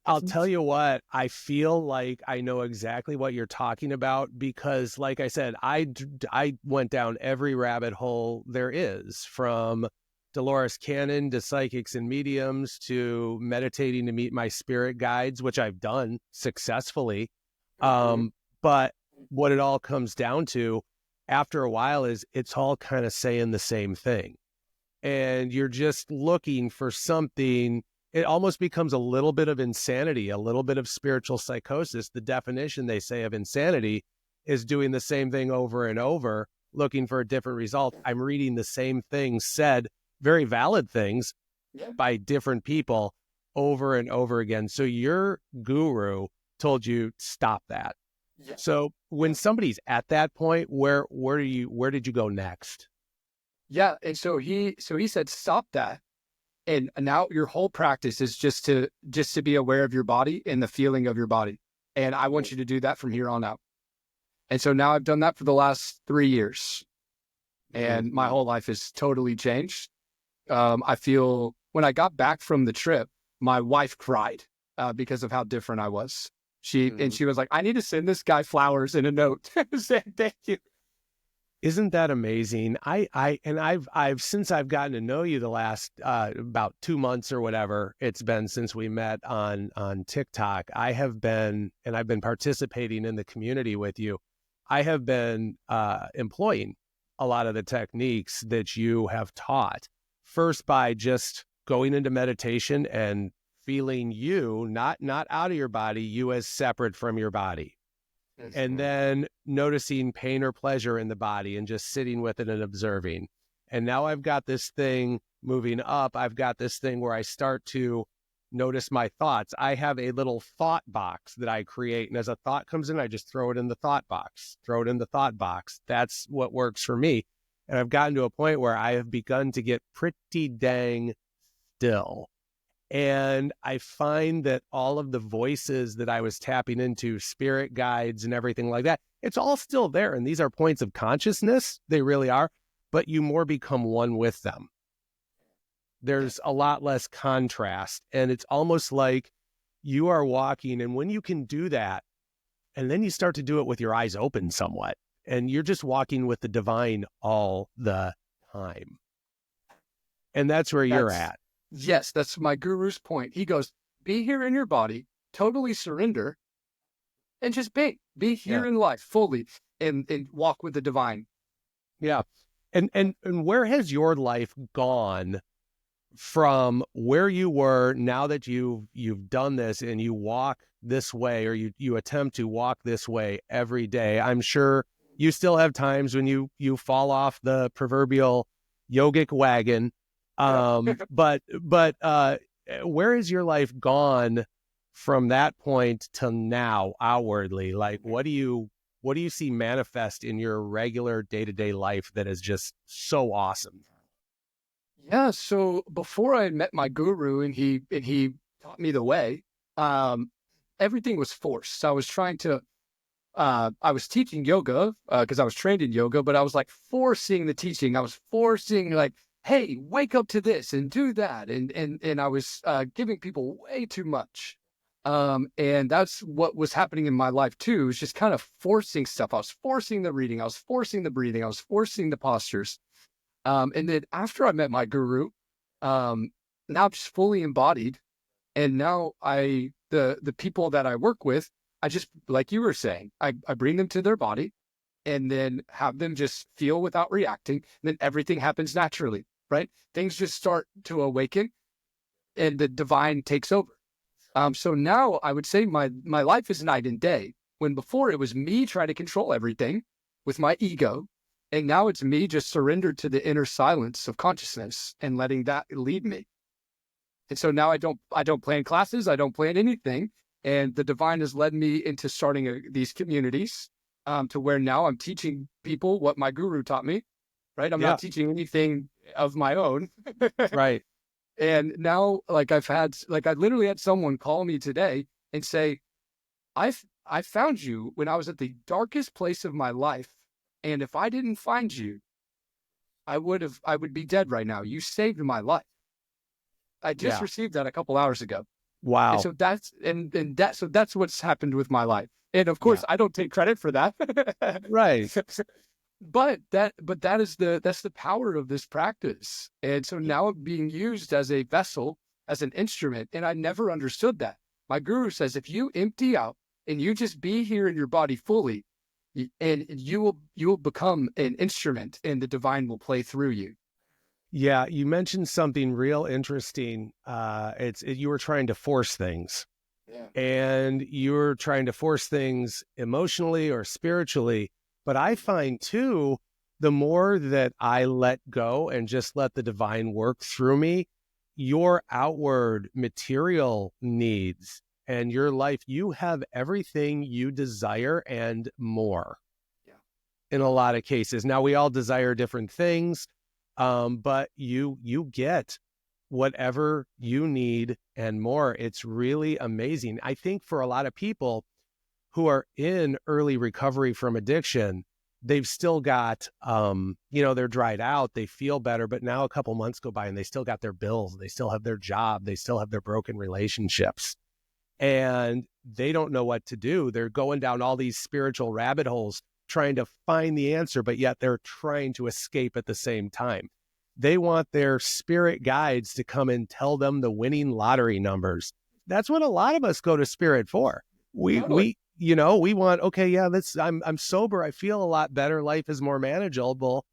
I'll tell you what, I feel like I know exactly what you're talking about, because like I said, I went down every rabbit hole there is, from Dolores Cannon to psychics and mediums to meditating to meet my spirit guides, which I've done successfully. But what it all comes down to after a while is it's all kind of saying the same thing. And you're just looking for something. It almost becomes a little bit of insanity, a little bit of spiritual psychosis. The definition they say of insanity is doing the same thing over and over, looking for a different result. I'm reading the same things said, very valid things, by different people over and over again. So your guru told you, stop that. So when somebody's at that point, where did you go next? Yeah. And so he said, stop that. And now your whole practice is just to be aware of your body and the feeling of your body. And I want you to do that from here on out. And so now I've done that for the last 3 years, and my whole life has totally changed. I feel when I got back from the trip, my wife cried because of how different I was. She was like, I need to send this guy flowers and a note saying thank you. Isn't that amazing? I've since I've gotten to know you the last about 2 months or whatever it's been since we met on TikTok, I've been participating in the community with you. I have been employing a lot of the techniques that you have taught, first by just going into meditation and feeling you, not out of your body, you as separate from your body. And then noticing pain or pleasure in the body and just sitting with it and observing. And now I've got this thing moving up. I've got this thing where I start to notice my thoughts. I have a little thought box that I create. And as a thought comes in, I just throw it in the thought box, That's what works for me. And I've gotten to a point where I have begun to get pretty dang still. And I find that all of the voices that I was tapping into, spirit guides and everything like that, it's all still there. And these are points of consciousness. They really are. But you more become one with them. There's a lot less contrast. And it's almost like you are walking. And when you can do that, and then you start to do it with your eyes open somewhat, and you're just walking with the divine all the time. And that's where you're at. Yes, that's my guru's point. He goes, be here in your body, totally surrender, and just be here in life fully and walk with the divine. Yeah. And where has your life gone from where you were now that you've done this and you walk this way, or you attempt to walk this way every day? I'm sure you still have times when you fall off the proverbial yogic wagon. But where has your life gone from that point to now outwardly? Like, what do you see manifest in your regular day-to-day life that is just so awesome? Yeah. So before I met my guru and he taught me the way, um, everything was forced. So I was trying to, I was teaching yoga because I was trained in yoga, but I was like forcing the teaching. I was forcing like, hey, wake up to this and do that, and I was giving people way too much. And that's what was happening in my life too. It was just kind of forcing stuff. I was forcing the reading. I was forcing the breathing. I was forcing the postures. And then after I met my guru, um, now I'm just fully embodied. And now the people that I work with, I just, like you were saying, I bring them to their body and then have them just feel without reacting. And then everything happens naturally, right? Things just start to awaken and the divine takes over. So now I would say my life is night and day. When before it was me trying to control everything with my ego, and now it's me just surrendered to the inner silence of consciousness and letting that lead me. And so now I don't plan classes, I don't plan anything, and the divine has led me into starting these communities to where now I'm teaching people what my guru taught me. Right, I'm Yeah, not teaching anything of my own. right. And now, like I literally had someone call me today and say, I found you when I was at the darkest place of my life. And if I didn't find you, I would be dead right now. You saved my life. I just Yeah. received that a couple hours ago. And Wow. so that's what's happened with my life. And of Yeah. course, I don't take credit for that. Right. But that's the power of this practice. And so now I'm being used as a vessel, as an instrument, and I never understood that. My guru says if you empty out and you just be here in your body fully, and you will become an instrument, and the divine will play through you. Yeah, you mentioned something real interesting. You were trying to force things, Yeah. and you're trying to force things emotionally or spiritually. But I find too, the more that I let go and just let the divine work through me, your outward material needs and your life, you have everything you desire and more Yeah. in a lot of cases. Now we all desire different things, but you get whatever you need and more. It's really amazing. I think for a lot of people who are in early recovery from addiction, they've still got, they're dried out, they feel better, but now a couple months go by and they still got their bills, they still have their job, they still have their broken relationships, and they don't know what to do. They're going down all these spiritual rabbit holes trying to find the answer, but yet they're trying to escape at the same time. They want their spirit guides to come and tell them the winning lottery numbers. That's what a lot of us go to spirit for. We Totally. we we want, okay, yeah, I'm sober, I feel a lot better, life is more manageable,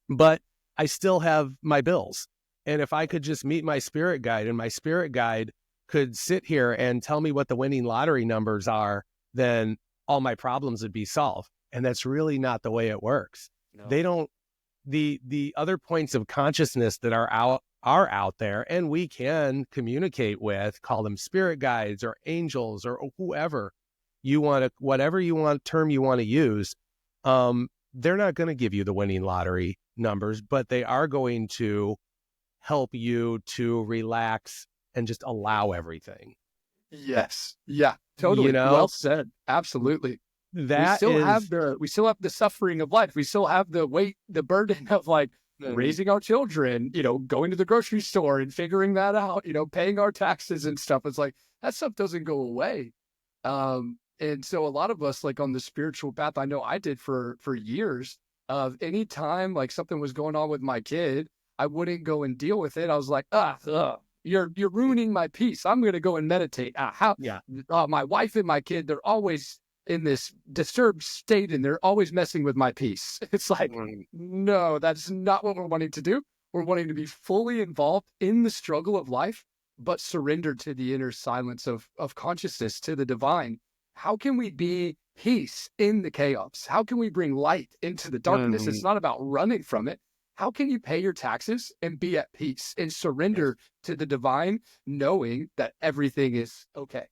but I still have my bills. And if I could just meet my spirit guide and my spirit guide could sit here and tell me what the winning lottery numbers are, then all my problems would be solved. And that's really not the way it works. No. They don't, the other points of consciousness that are out there and we can communicate with, call them spirit guides or angels or whoever you want to, whatever you want term you want to use. They're not going to give you the winning lottery numbers, but they are going to help you to relax and just allow everything. Yes. Yeah. You Totally. Well know, said. Absolutely. that is, We still have the suffering of life. We still have the weight, the burden of like raising our children, going to the grocery store and figuring that out, paying our taxes and stuff. It's like that stuff doesn't go away. And so a lot of us, like on the spiritual path, I know I did for years, of any time like something was going on with my kid, I wouldn't go and deal with it. I was like, you're ruining my peace. I'm going to go and meditate. yeah, My wife and my kid, they're always in this disturbed state and they're always messing with my peace. It's like, no, that's not what we're wanting to do. We're wanting to be fully involved in the struggle of life, but surrender to the inner silence of consciousness, to the divine. How can we be peace in the chaos? How can we bring light into the darkness? It's not about running from it. How can you pay your taxes and be at peace and surrender to the divine, knowing that everything is okay?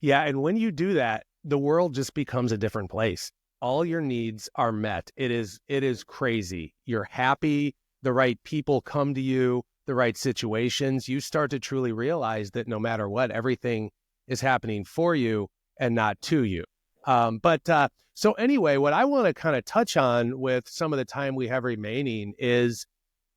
yeah. And when you do that, the world just becomes a different place. All your needs are met. It is crazy. You're happy. the right people come to you, the right situations, you start to truly realize that no matter what, everything is happening for you and not to you. So anyway, what I want to kind of touch on with some of the time we have remaining is,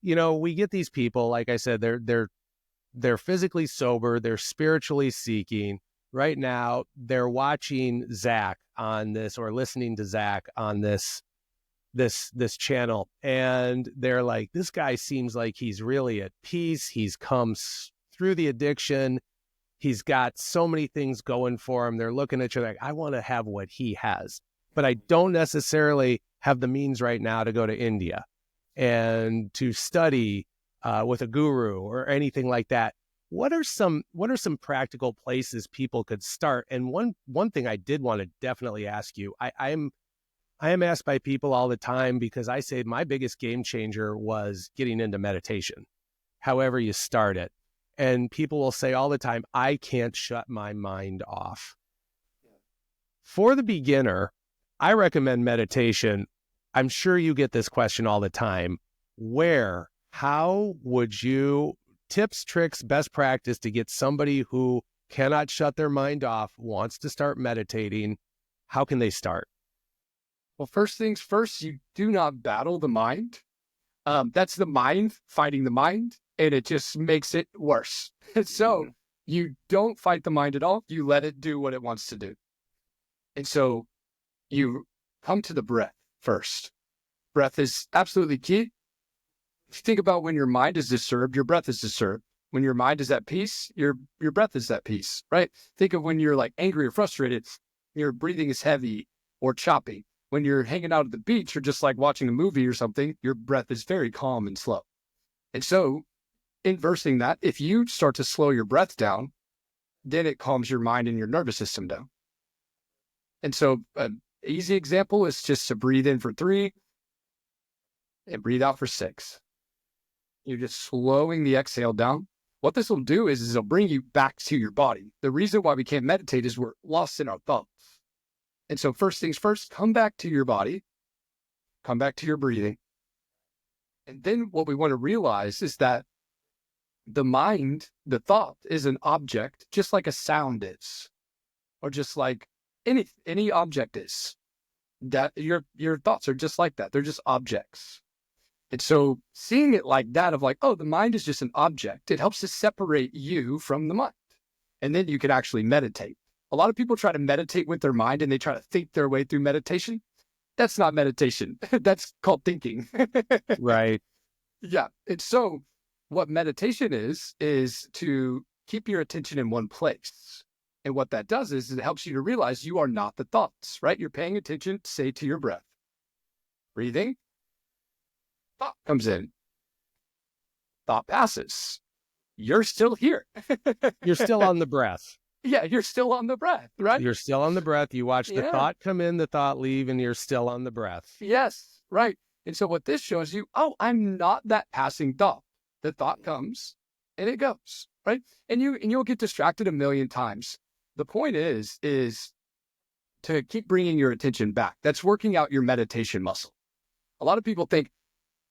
we get these people, like I said, they're physically sober, they're spiritually seeking. Right now, they're watching Zach on this or listening to Zach on this channel, and they're like, this guy seems like he's really at peace. He's come through the addiction. He's got so many things going for him. They're looking at you like, I want to have what he has, but I don't necessarily have the means right now to go to India and to study with a guru or anything like that. What are some practical places people could start? And one thing I did want to definitely ask you, I am asked by people all the time, because I say my biggest game changer was getting into meditation, however you start it. And people will say all the time, I can't shut my mind off. For the beginner, I recommend meditation. I'm sure you get this question all the time. How would you, tips, tricks, best practice to get somebody who cannot shut their mind off, wants to start meditating? How can they start? Well, first things first, you do not battle the mind. That's the mind fighting the mind, and it just makes it worse. So you don't fight the mind at all. You let it do what it wants to do. And so you come to the breath first. Breath is absolutely key. If you think about when your mind is disturbed, your breath is disturbed. When your mind is at peace, your breath is at peace, right? Think of when you're like angry or frustrated, your breathing is heavy or choppy. When you're hanging out at the beach or just like watching a movie or something, your breath is very calm and slow. And so inversing that, if you start to slow your breath down, then it calms your mind and your nervous system down. And so an easy example is just to breathe in for 3 and breathe out for 6. You're just slowing the exhale down. What this will do is it'll bring you back to your body. The reason why we can't meditate is we're lost in our thoughts. And so first things first, come back to your body, come back to your breathing. And then what we want to realize is that the mind, the thought, is an object, just like a sound is, or just like any object is. That your thoughts are just like that. They're just objects. And so seeing it like that, of like, oh, the mind is just an object, it helps to separate you from the mind. And then you can actually meditate. A lot of people try to meditate with their mind and they try to think their way through meditation. That's not meditation. That's called thinking. Right. Yeah. And so what meditation is to keep your attention in one place. And what that does is it helps you to realize you are not the thoughts, right? You're paying attention, say, to your breath. Breathing. Thought comes in. Thought passes. You're still here. You're still on the breath. Yeah, you're still on the breath, right? You're still on the breath. You watch the thought come in, the thought leave, and you're still on the breath. Yes, right. And so what this shows you, oh, I'm not that passing thought. The thought comes and it goes, right? And you'll get distracted a million times. The point is to keep bringing your attention back. That's working out your meditation muscle. A lot of people think,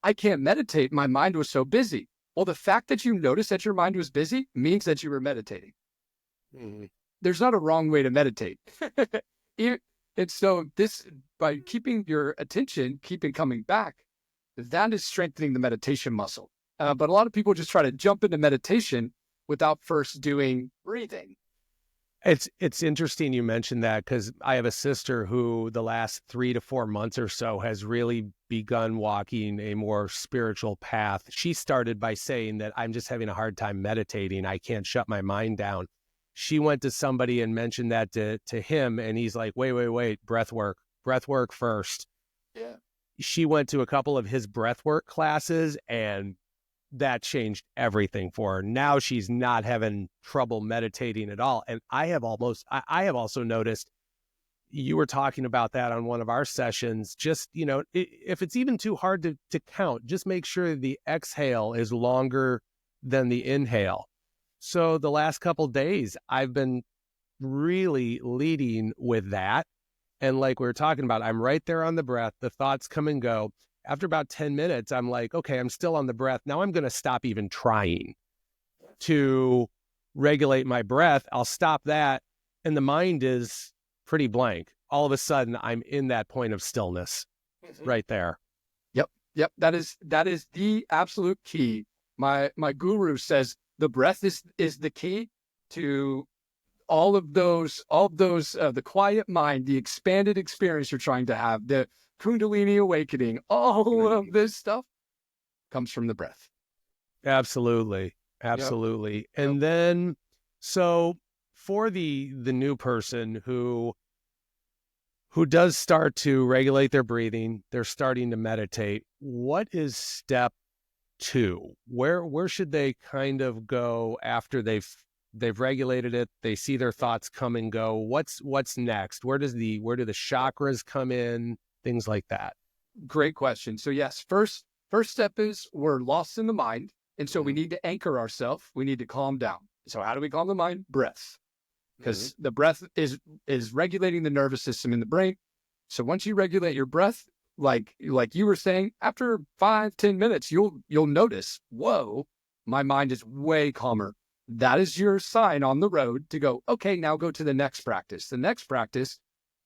I can't meditate. My mind was so busy. Well, the fact that you noticed that your mind was busy means that you were meditating. Mm-hmm. There's not a wrong way to meditate. And so this, by keeping your attention, keeping coming back, that is strengthening the meditation muscle. But a lot of people just try to jump into meditation without first doing breathing. It's interesting you mentioned that, because I have a sister who the last 3 to 4 months or so has really begun walking a more spiritual path. She started by saying that I'm just having a hard time meditating. I can't shut my mind down. She went to somebody and mentioned that to him, and he's like, wait, breath work first. Yeah. She went to a couple of his breath work classes, and that changed everything for her. Now she's not having trouble meditating at all. And I have also noticed, you were talking about that on one of our sessions, just, if it's even too hard to count, just make sure the exhale is longer than the inhale. So the last couple of days, I've been really leading with that. And like we were talking about, I'm right there on the breath. The thoughts come and go. After about 10 minutes, I'm like, okay, I'm still on the breath. Now I'm going to stop even trying to regulate my breath. I'll stop that. And the mind is pretty blank. All of a sudden, I'm in that point of stillness right there. Yep. That is the absolute key. My guru says the breath is the key to all of those, the quiet mind, the expanded experience you're trying to have, the Kundalini awakening, all of this stuff comes from the breath. Absolutely. Yep. And then, so for the new person who does start to regulate their breathing, they're starting to meditate, what is step 2? Where should they kind of go after they've regulated it? They see their thoughts come and go. What's next? Where do the chakras come in? Things like that. Great question. So yes, first step is we're lost in the mind. And so we need to anchor ourselves. We need to calm down. So how do we calm the mind? Breath. Because the breath is regulating the nervous system in the brain. So once you regulate your breath, like you were saying, after 5-10 minutes, you'll notice, whoa, my mind is way calmer. That is your sign on the road to go, okay, now go to the next practice. The next practice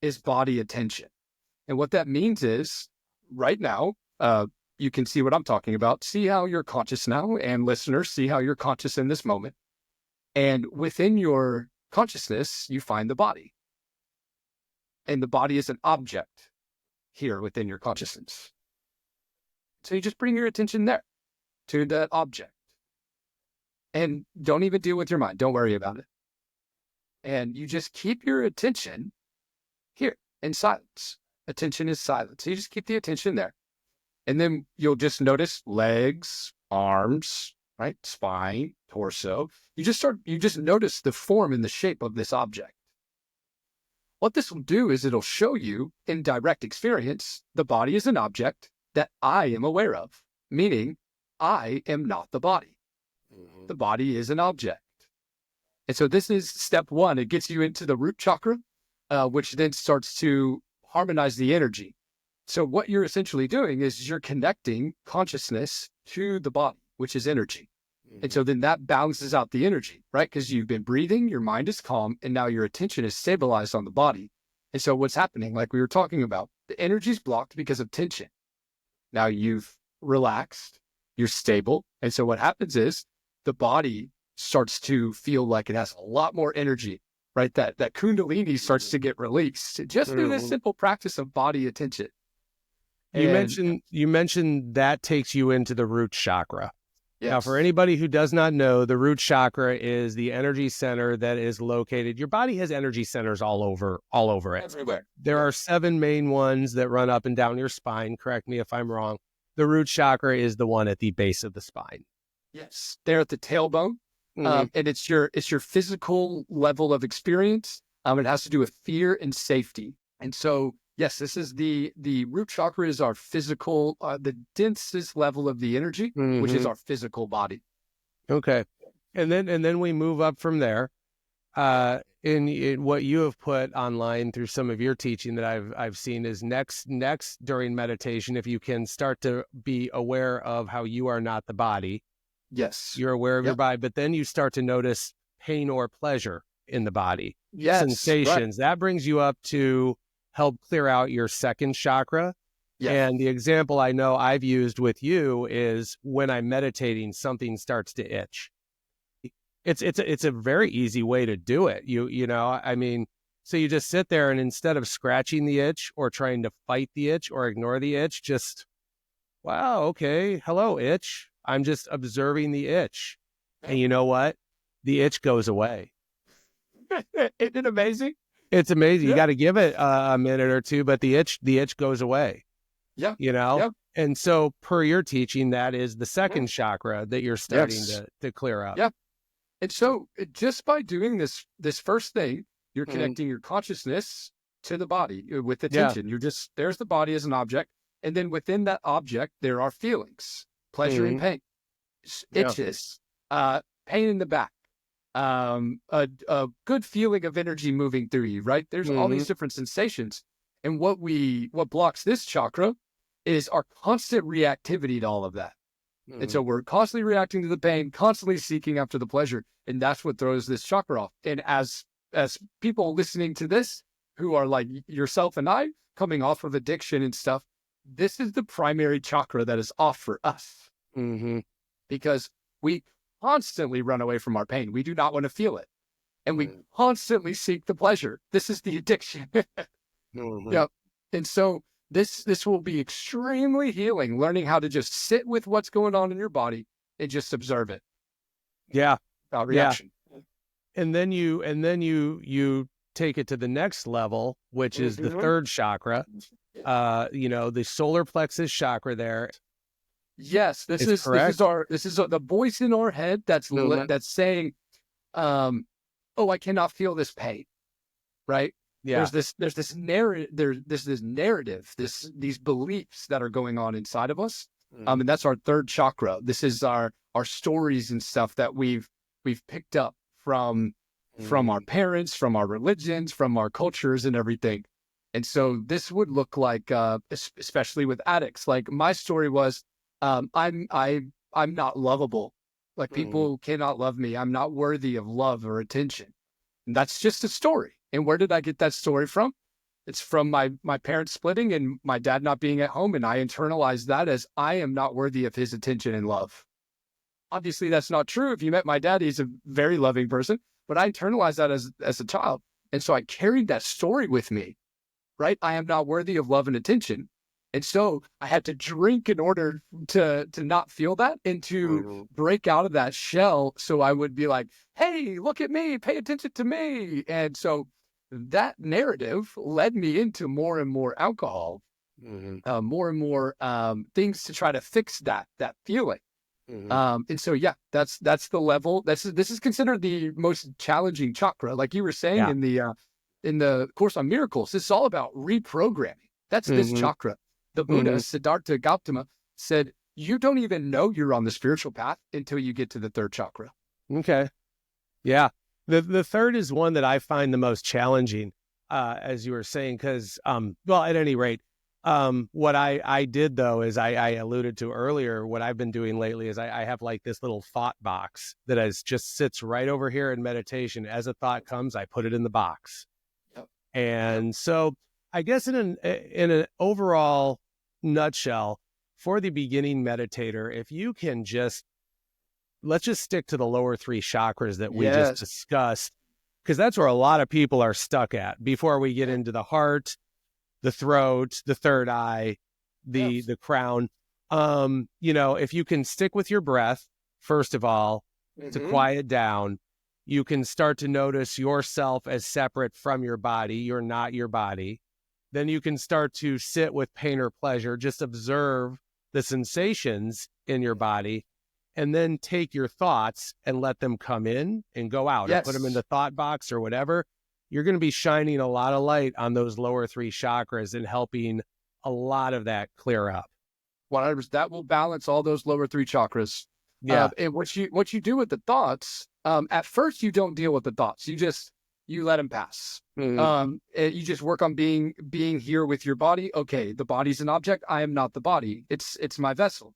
is body attention. And what that means is right now, you can see what I'm talking about. See how you're conscious now, and listeners, see how you're conscious in this moment. And within your consciousness, you find the body. And the body is an object here within your consciousness. So you just bring your attention there to that object. And don't even deal with your mind. Don't worry about it. And you just keep your attention here in silence. Attention is silence. So you just keep the attention there. And then you'll just notice legs, arms, right? Spine, torso. You just notice the form and the shape of this object. What this will do is it'll show you in direct experience, the body is an object that I am aware of, meaning I am not the body. The body is an object. And so this is step 1. It gets you into the root chakra, which then starts to harmonize the energy. So what you're essentially doing is you're connecting consciousness to the body, which is energy. And so then that balances out the energy, right? Because you've been breathing, your mind is calm, and now your attention is stabilized on the body. And so what's happening, like we were talking about, the energy is blocked because of tension. Now you've relaxed, you're stable. And so what happens is the body starts to feel like it has a lot more energy, right? That Kundalini starts to get released just through this simple practice of body attention. You mentioned that takes you into the root chakra. Yes. Now, for anybody who does not know, the root chakra is the energy center that is located. Your body has energy centers all over it. Everywhere. There are 7 main ones that run up and down your spine. Correct me if I'm wrong. The root chakra is the one at the base of the spine. Yes, they're at the tailbone, and it's your physical level of experience. It has to do with fear and safety, and so yes, this is the root chakra is our physical, the densest level of the energy, which is our physical body. Okay, and then we move up from there. In what you have put online through some of your teaching that I've seen is next during meditation, if you can start to be aware of how you are not the body. Yes. You're aware of your body, but then you start to notice pain or pleasure in the body. Yes. Sensations. Right. That brings you up to help clear out your second chakra. Yes. And the example I know I've used with you is when I'm meditating, something starts to itch. It's a very easy way to do it. You know, I mean, so you just sit there and instead of scratching the itch or trying to fight the itch or ignore the itch, just, wow, okay, hello, itch. I'm just observing the itch. And you know what? The itch goes away. Isn't it amazing? It's amazing. Yeah. You got to give it a minute or two, but the itch goes away. Yeah. You know? Yep. And so per your teaching, that is the second chakra that you're starting to clear up. Yeah. And so just by doing this first thing, you're connecting your consciousness to the body with attention. You're just, there's the body as an object. And then within that object, there are feelings, pleasure and pain, itches, pain in the back, a good feeling of energy moving through you, right? There's all these different sensations. And what blocks this chakra is our constant reactivity to all of that. Mm-hmm. And so we're constantly reacting to the pain, constantly seeking after the pleasure. And that's what throws this chakra off. And as people listening to this who are like yourself and I, coming off of addiction and stuff, this is the primary chakra that is off for us. Mm-hmm. Because we constantly run away from our pain. We do not want to feel it. And we constantly seek the pleasure. This is the addiction. Mm-hmm. Yep. And so this will be extremely healing, learning how to just sit with what's going on in your body and just observe it. Yeah. Without reaction. Yeah. And then you take it to the next level, which is the third chakra. The solar plexus chakra there. Yes, this is the voice in our head that's saying, oh, I cannot feel this pain. Right? Yeah. There's this narrative, these beliefs that are going on inside of us. And that's our third chakra. This is our stories and stuff that we've picked up from our parents, from our religions, from our cultures and everything. And so this would look like, especially with addicts, like my story was, I'm not lovable. Like people cannot love me. I'm not worthy of love or attention. And that's just a story. And where did I get that story from? It's from my parents splitting and my dad not being at home. And I internalized that as I am not worthy of his attention and love. Obviously, that's not true. If you met my dad, he's a very loving person. But I internalized that as a child. And so I carried that story with me, right? I am not worthy of love and attention. And so I had to drink in order to not feel that and to break out of that shell. So I would be like, hey, look at me, pay attention to me. And so that narrative led me into more and more alcohol, more and more things to try to fix that feeling. And so, yeah, that's the level. This is considered the most challenging chakra. Like you were saying in the Course on Miracles, this is all about reprogramming. That's this chakra. The Buddha, Siddhartha Gautama, said, you don't even know you're on the spiritual path until you get to the third chakra. Okay. Yeah. The third is one that I find the most challenging, as you were saying, because, at any rate, what I did, though, is I alluded to earlier, what I've been doing lately is I have like this little thought box that just sits right over here in meditation. As a thought comes, I put it in the box. Yep. And so I guess in an overall nutshell, for the beginning meditator, if you can let's just stick to the lower three chakras that we just discussed, because that's where a lot of people are stuck at before we get into the heart, the throat, the third eye, the crown. If you can stick with your breath, first of all, to quiet down, you can start to notice yourself as separate from your body. You're not your body. Then you can start to sit with pain or pleasure, just observe the sensations in your body, and then take your thoughts and let them come in and go out, or put them in the thought box or whatever. You're going to be shining a lot of light on those lower three chakras and helping a lot of that clear up. 100%. That will balance all those lower three chakras. Yeah. And what you do with the thoughts, at first you don't deal with the thoughts. You let them pass. You just work on being here with your body. Okay, the body's an object. I am not the body. It's my vessel.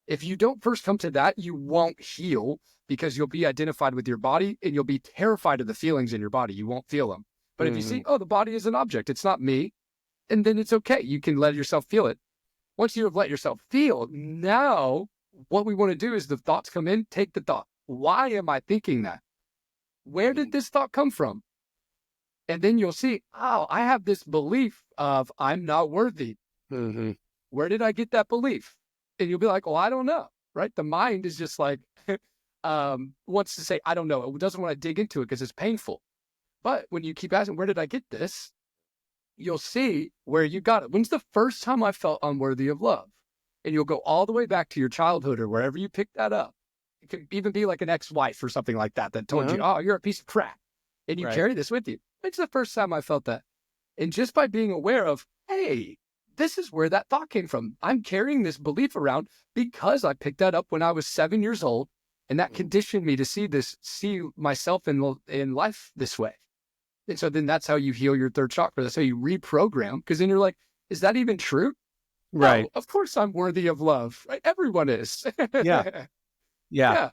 If you don't first come to that, you won't heal, because you'll be identified with your body and you'll be terrified of the feelings in your body. You won't feel them. But if you see, oh, the body is an object, it's not me, and then it's okay. You can let yourself feel it. Once you have let yourself feel, now what we want to do is the thoughts come in, take the thought. Why am I thinking that? Where did this thought come from? And then you'll see, oh, I have this belief of I'm not worthy. Where did I get that belief? And you'll be like, well, I don't know, right? The mind is just like, wants to say, I don't know. It doesn't want to dig into it because it's painful. But when you keep asking, where did I get this? You'll see where you got it. When's the first time I felt unworthy of love? And you'll go all the way back to your childhood or wherever you picked that up. It could even be like an ex-wife or something like that told you, oh, you're a piece of crap. And you carry this with you. When's the first time I felt that? And just by being aware of, hey, this is where that thought came from. I'm carrying this belief around because I picked that up when I was 7 years old, and that conditioned me to see myself in life this way. And so then that's how you heal your third chakra. That's how you reprogram. Because then you're like, is that even true? Right. No, of course I'm worthy of love. Right? Everyone is. Yeah. Yeah. Yeah.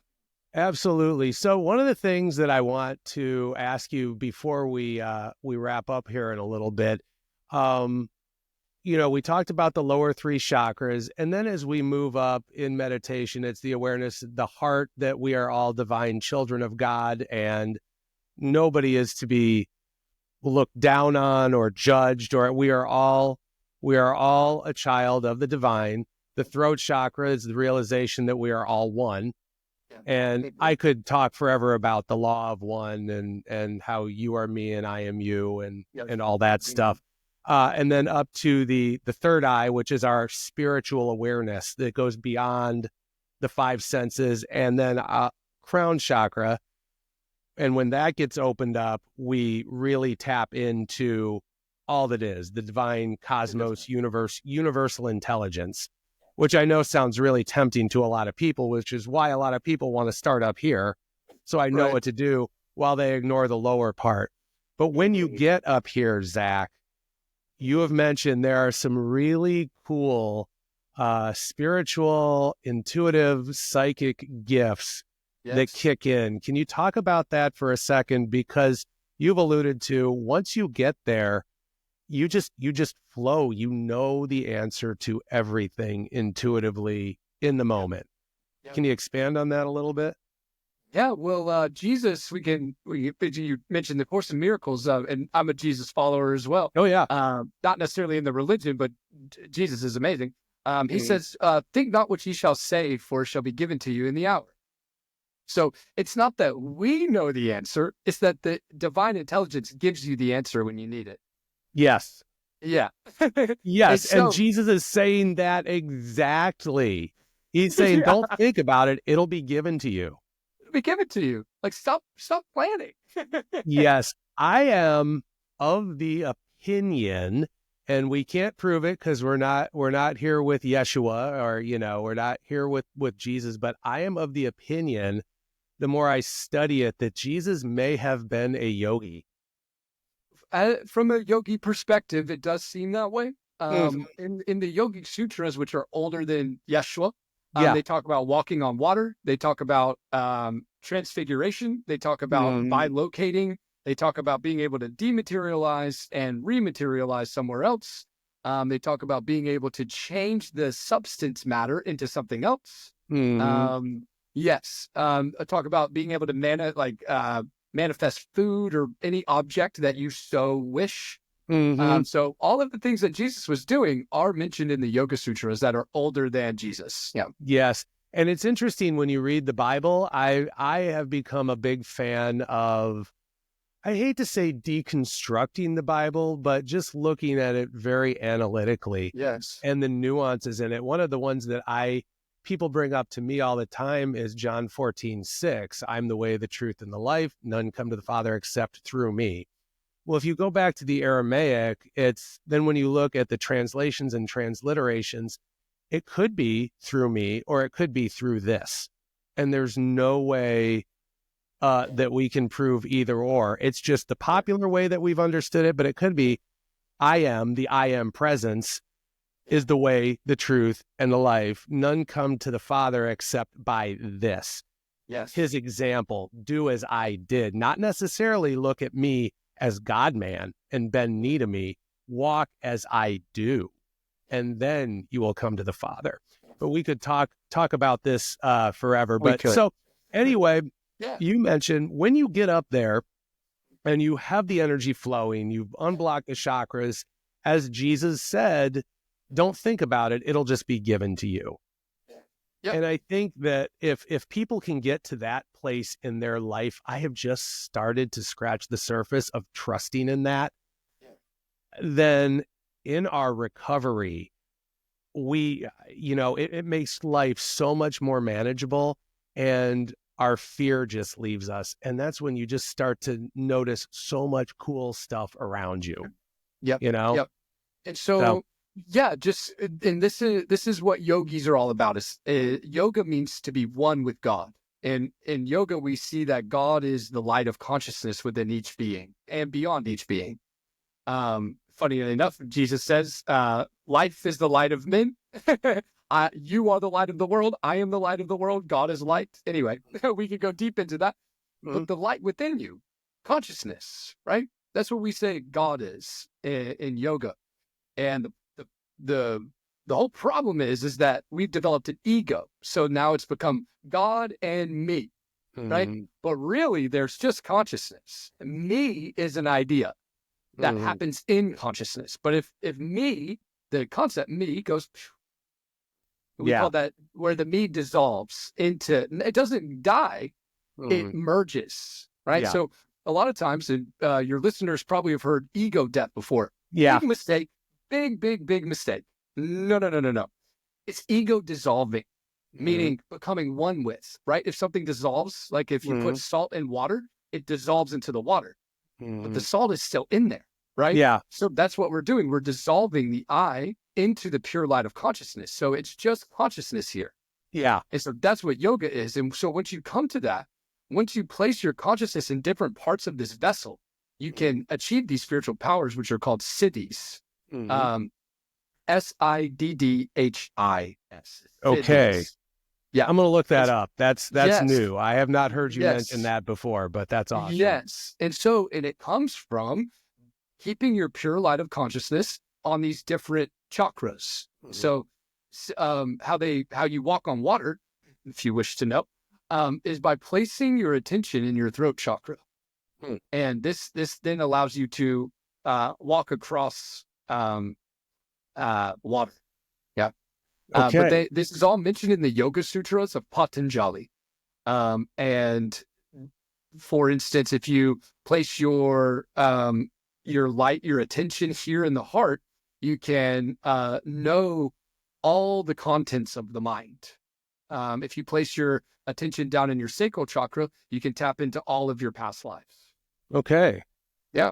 Absolutely. So one of the things that I want to ask you before we wrap up here in a little bit, um, we talked about the lower three chakras, and then as we move up in meditation, it's the awareness, the heart, that we are all divine children of God, and nobody is to be looked down on or judged, or we are all a child of the divine. The throat chakra is the realization that we are all one. And I could talk forever about the law of one and how you are me and I am you and all that stuff. And then up to the third eye, which is our spiritual awareness that goes beyond the five senses, and then crown chakra. And when that gets opened up, we really tap into all that is the divine cosmos, universe, universal intelligence, which I know sounds really tempting to a lot of people, which is why a lot of people want to start up here. So I know what to do while they ignore the lower part. But when you get up here, Zach, you have mentioned there are some really cool spiritual, intuitive, psychic gifts that kick in. Can you talk about that for a second? Because you've alluded to, once you get there, you just flow. You know the answer to everything intuitively in the moment. Can you expand on that a little bit? Yeah, well, Jesus, you mentioned the Course in Miracles, and I'm a Jesus follower as well. Oh, yeah. Not necessarily in the religion, but Jesus is amazing. He says, think not what ye shall say, for it shall be given to you in the hour. So it's not that we know the answer, it's that the divine intelligence gives you the answer when you need it. Yes. Yeah. Yes. And Jesus is saying that exactly. He's saying, don't think about it. It'll be given to you. It'll be given to you. Like, stop planning. Yes. I am of the opinion, and we can't prove it because we're not here with Yeshua, or, we're not here with Jesus, but I am of the opinion, the more I study it, that Jesus may have been a yogi. From a yogi perspective, it does seem that way. In the Yogic Sutras, which are older than Yeshua, they talk about walking on water. They talk about transfiguration. They talk about bilocating. They talk about being able to dematerialize and rematerialize somewhere else. They talk about being able to change the substance matter into something else. Yes. Talk about being able to manifest food or any object that you so wish. So all of the things that Jesus was doing are mentioned in the Yoga Sutras that are older than Jesus. Yeah. Yes. And it's interesting when you read the Bible, I have become a big fan of, I hate to say deconstructing the Bible, but just looking at it very analytically. Yes. And the nuances in it. One of the ones that people bring up to me all the time is John 14:6. I'm the way, the truth, and the life. None come to the Father except through me. Well, if you go back to the Aramaic, then when you look at the translations and transliterations, it could be through me or it could be through this. And there's no way that we can prove either or. It's just the popular way that we've understood it, but it could be the I am presence is the way, the truth, and the life. None come to the Father except by this. Yes. His example, do as I did. Not necessarily look at me as God-man and bend knee to me. Walk as I do, and then you will come to the Father. But we could talk about this forever. But so anyway, you mentioned when you get up there and you have the energy flowing, you've unblocked the chakras, as Jesus said, don't think about it. It'll just be given to you. Yep. And I think that if people can get to that place in their life, I have just started to scratch the surface of trusting in that. Then in our recovery, it makes life so much more manageable, and our fear just leaves us. And that's when you just start to notice so much cool stuff around you. Yep. Yep. And so yeah, and this is what yogis are all about. Yoga means to be one with God. And in yoga, we see that God is the light of consciousness within each being and beyond each being. funny enough, Jesus says, life is the light of men. You are the light of the world. I am the light of the world. God is light. Anyway, we could go deep into that. But the light within you, consciousness, right? That's what we say God is in yoga. And the whole problem is that we've developed an ego. So now it's become God and me, right? But really, there's just consciousness. Me is an idea that happens in consciousness. But if me, the concept me goes, we call that where the me dissolves into, it doesn't die, it merges, right? Yeah. So a lot of times, your listeners probably have heard ego death before. Yeah. Big mistake, big mistake. No. It's ego dissolving, meaning becoming one with, right? If something dissolves, like if you put salt in water, it dissolves into the water, but the salt is still in there, right? Yeah. So that's what we're doing. We're dissolving the I into the pure light of consciousness. So it's just consciousness here. Yeah. And so that's what yoga is. And so once you come to that, once you place your consciousness in different parts of this vessel, you can achieve these spiritual powers, which are called siddhis. Siddhis. Okay. Yeah. I'm going to look that up. That's yes. new. I have not heard you yes. mention that before, but that's awesome. Yes. And it comes from keeping your pure light of consciousness on these different chakras. So how you walk on water, if you wish to know, is by placing your attention in your throat chakra. And this then allows you to walk across water. Yeah. Okay. But this is all mentioned in the Yoga Sutras of Patanjali. And for instance, if you place your attention here in the heart, you can know all the contents of the mind. If you place your attention down in your sacral chakra, you can tap into all of your past lives. Okay. Yeah.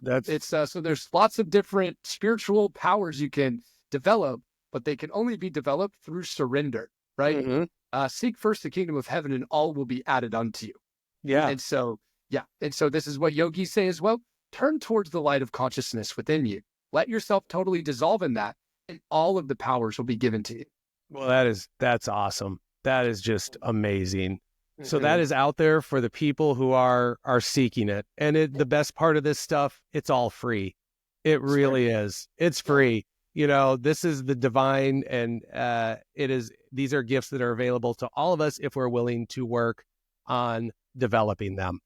That's So there's lots of different spiritual powers you can develop, but they can only be developed through surrender, right? Seek first the kingdom of heaven, and all will be added unto you. Yeah. And so this is what yogis say as well. Turn towards the light of consciousness within you. Let yourself totally dissolve in that, and all of the powers will be given to you. Well, that's awesome. That is just amazing. So that is out there for the people who are seeking it. And the best part of this stuff, it's all free. It really is. It's free. You know, this is the divine, and these are gifts that are available to all of us if we're willing to work on developing them.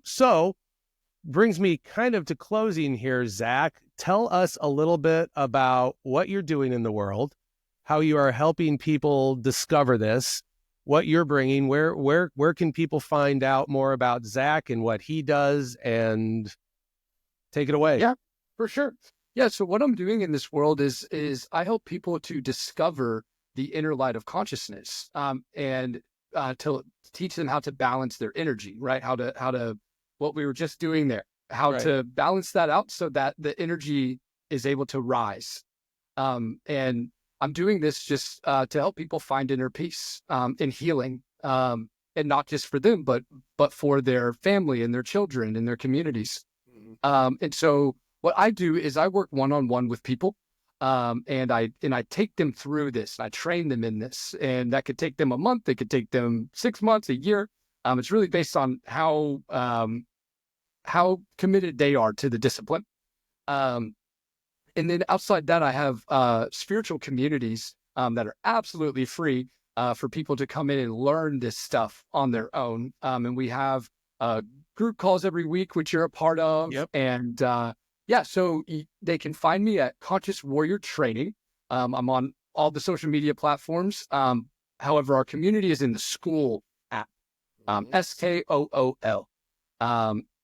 So brings me kind of to closing here, Zach. Tell us a little bit about what you're doing in the world, how you are helping people discover this, what you're bringing, where can people find out more about Zach and what he does, and take it away. Yeah, for sure. Yeah. So what I'm doing in this world is I help people to discover the inner light of consciousness, and to teach them how to balance their energy, right? How to what we were just doing there, how to balance that out so that the energy is able to rise. And I'm doing this just to help people find inner peace and healing, and not just for them, but for their family and their children and their communities. And so what I do is I work one-on-one with people, and I take them through this. I train them in this, and that could take them a month. It could take them 6 months, a year. It's really based on how committed they are to the discipline. And then outside that, I have spiritual communities that are absolutely free for people to come in and learn this stuff on their own. And we have group calls every week, which you're a part of. Yep. And so they can find me at Conscious Warrior Training. I'm on all the social media platforms. However, our community is in the school app, SKOOL.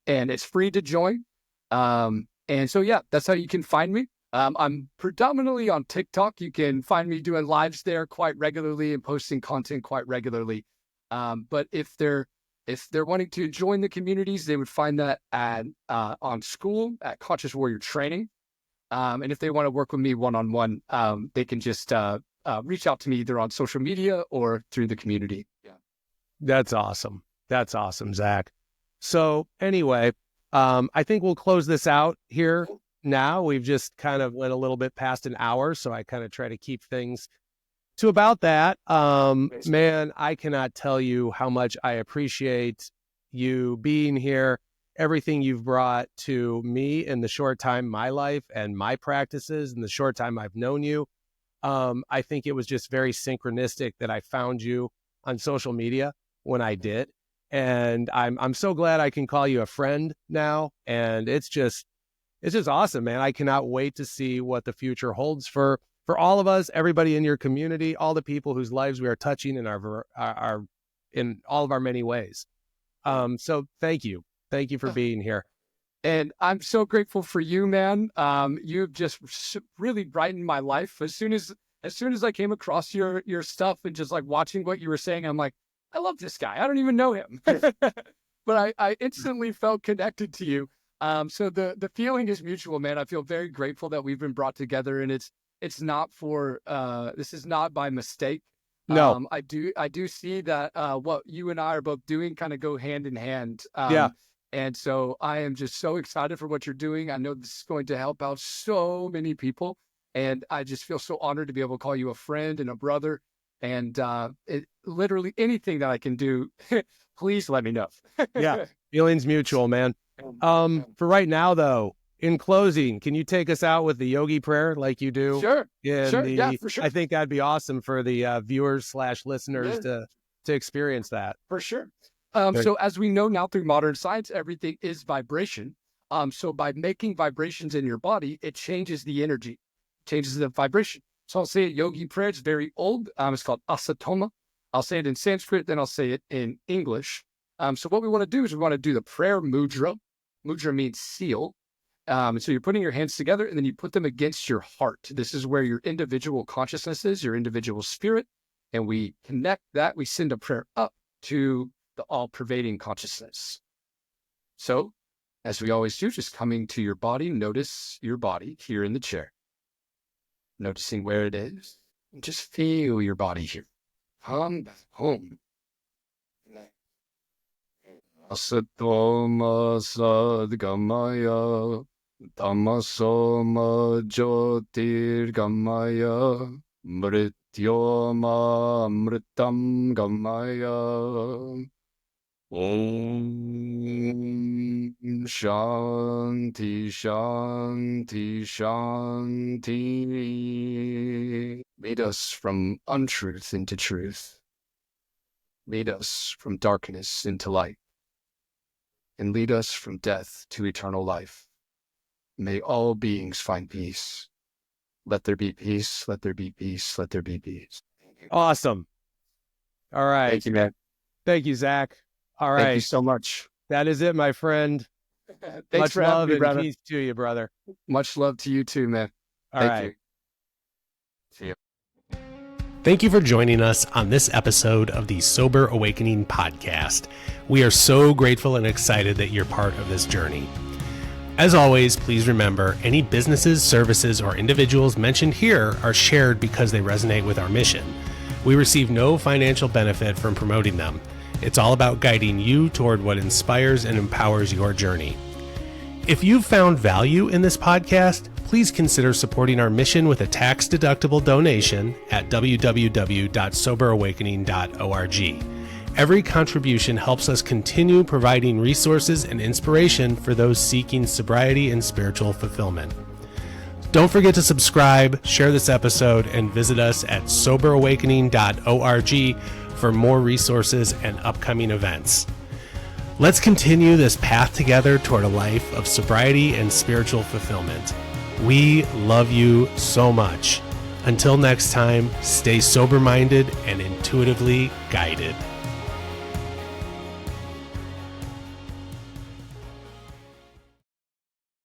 And it's free to join. And so, that's how you can find me. I'm predominantly on TikTok. You can find me doing lives there quite regularly and posting content quite regularly. But if they're wanting to join the communities, they would find that on school at Conscious Warrior Training. And if they want to work with me one-on-one, they can just reach out to me either on social media or through the community. Yeah. That's awesome. That's awesome, Zach. So anyway, I think we'll close this out here. now. We've just kind of went a little bit past an hour, so I kind of try to keep things to about that. Man, I cannot tell you how much I appreciate you being here, everything you've brought to me in the short time my life and my practices in the short time I've known you. I think it was just very synchronistic that I found you on social media when I did. And I'm so glad I can call you a friend now. And it's just awesome, man. I cannot wait to see what the future holds for all of us, everybody in your community, all the people whose lives we are touching in our in all of our many ways. So thank you for being here. And I'm so grateful for you, man. You've just really brightened my life. As soon as I came across your stuff and just like watching what you were saying, I'm like, I love this guy. I don't even know him, but I instantly felt connected to you. So the feeling is mutual, man. I feel very grateful that we've been brought together, and it's not for this is not by mistake. No, I do see that what you and I are both doing kind of go hand in hand. Yeah. And so I am just so excited for what you're doing. I know this is going to help out so many people, and I just feel so honored to be able to call you a friend and a brother. And literally anything that I can do, please let me know. Yeah, feelings mutual, man. For right now, though, in closing, can you take us out with the yogi prayer like you do? Sure. Yeah, for sure. I think that'd be awesome for the viewers/listeners to experience that. For sure. So as we know now through modern science, everything is vibration. So by making vibrations in your body, it changes the energy, changes the vibration. So I'll say it yogi prayer. It's very old. It's called asatoma. I'll say it in Sanskrit, then I'll say it in English. So what we want to do is we want to do the prayer mudra. Mudra means seal. So you're putting your hands together and then you put them against your heart. This is where your individual consciousness is, your individual spirit. And we connect that. We send a prayer up to the all-pervading consciousness. So, as we always do, just coming to your body, notice your body here in the chair. Noticing where it is. And just feel your body here. Come back home. Asatoma sadgamaya tamasoma jyotirgamaya mrityoma amritam gamaya. Om Shanti Shanti Shanti. Lead us from untruth into truth. Lead us from darkness into light. And lead us from death to eternal life. May all beings find peace. Let there be peace, let there be peace, let there be peace. Awesome. All right. Thank you, man. Thank you, Zach. All right. Thank you so much. That is it, my friend. Thanks Much for love having me, and brother. peace to you, brother. Much love to you too, man. All Thank right. you. See you. Thank you for joining us on this episode of the Sober Awakening podcast. We are so grateful and excited that you're part of this journey. As always, please remember any businesses, services, or individuals mentioned here are shared because they resonate with our mission. We receive no financial benefit from promoting them. It's all about guiding you toward what inspires and empowers your journey. If you've found value in this podcast, please consider supporting our mission with a tax-deductible donation at www.soberawakening.org. Every contribution helps us continue providing resources and inspiration for those seeking sobriety and spiritual fulfillment. Don't forget to subscribe, share this episode, and visit us at soberawakening.org for more resources and upcoming events. Let's continue this path together toward a life of sobriety and spiritual fulfillment. We love you so much. Until next time, stay sober-minded and intuitively guided.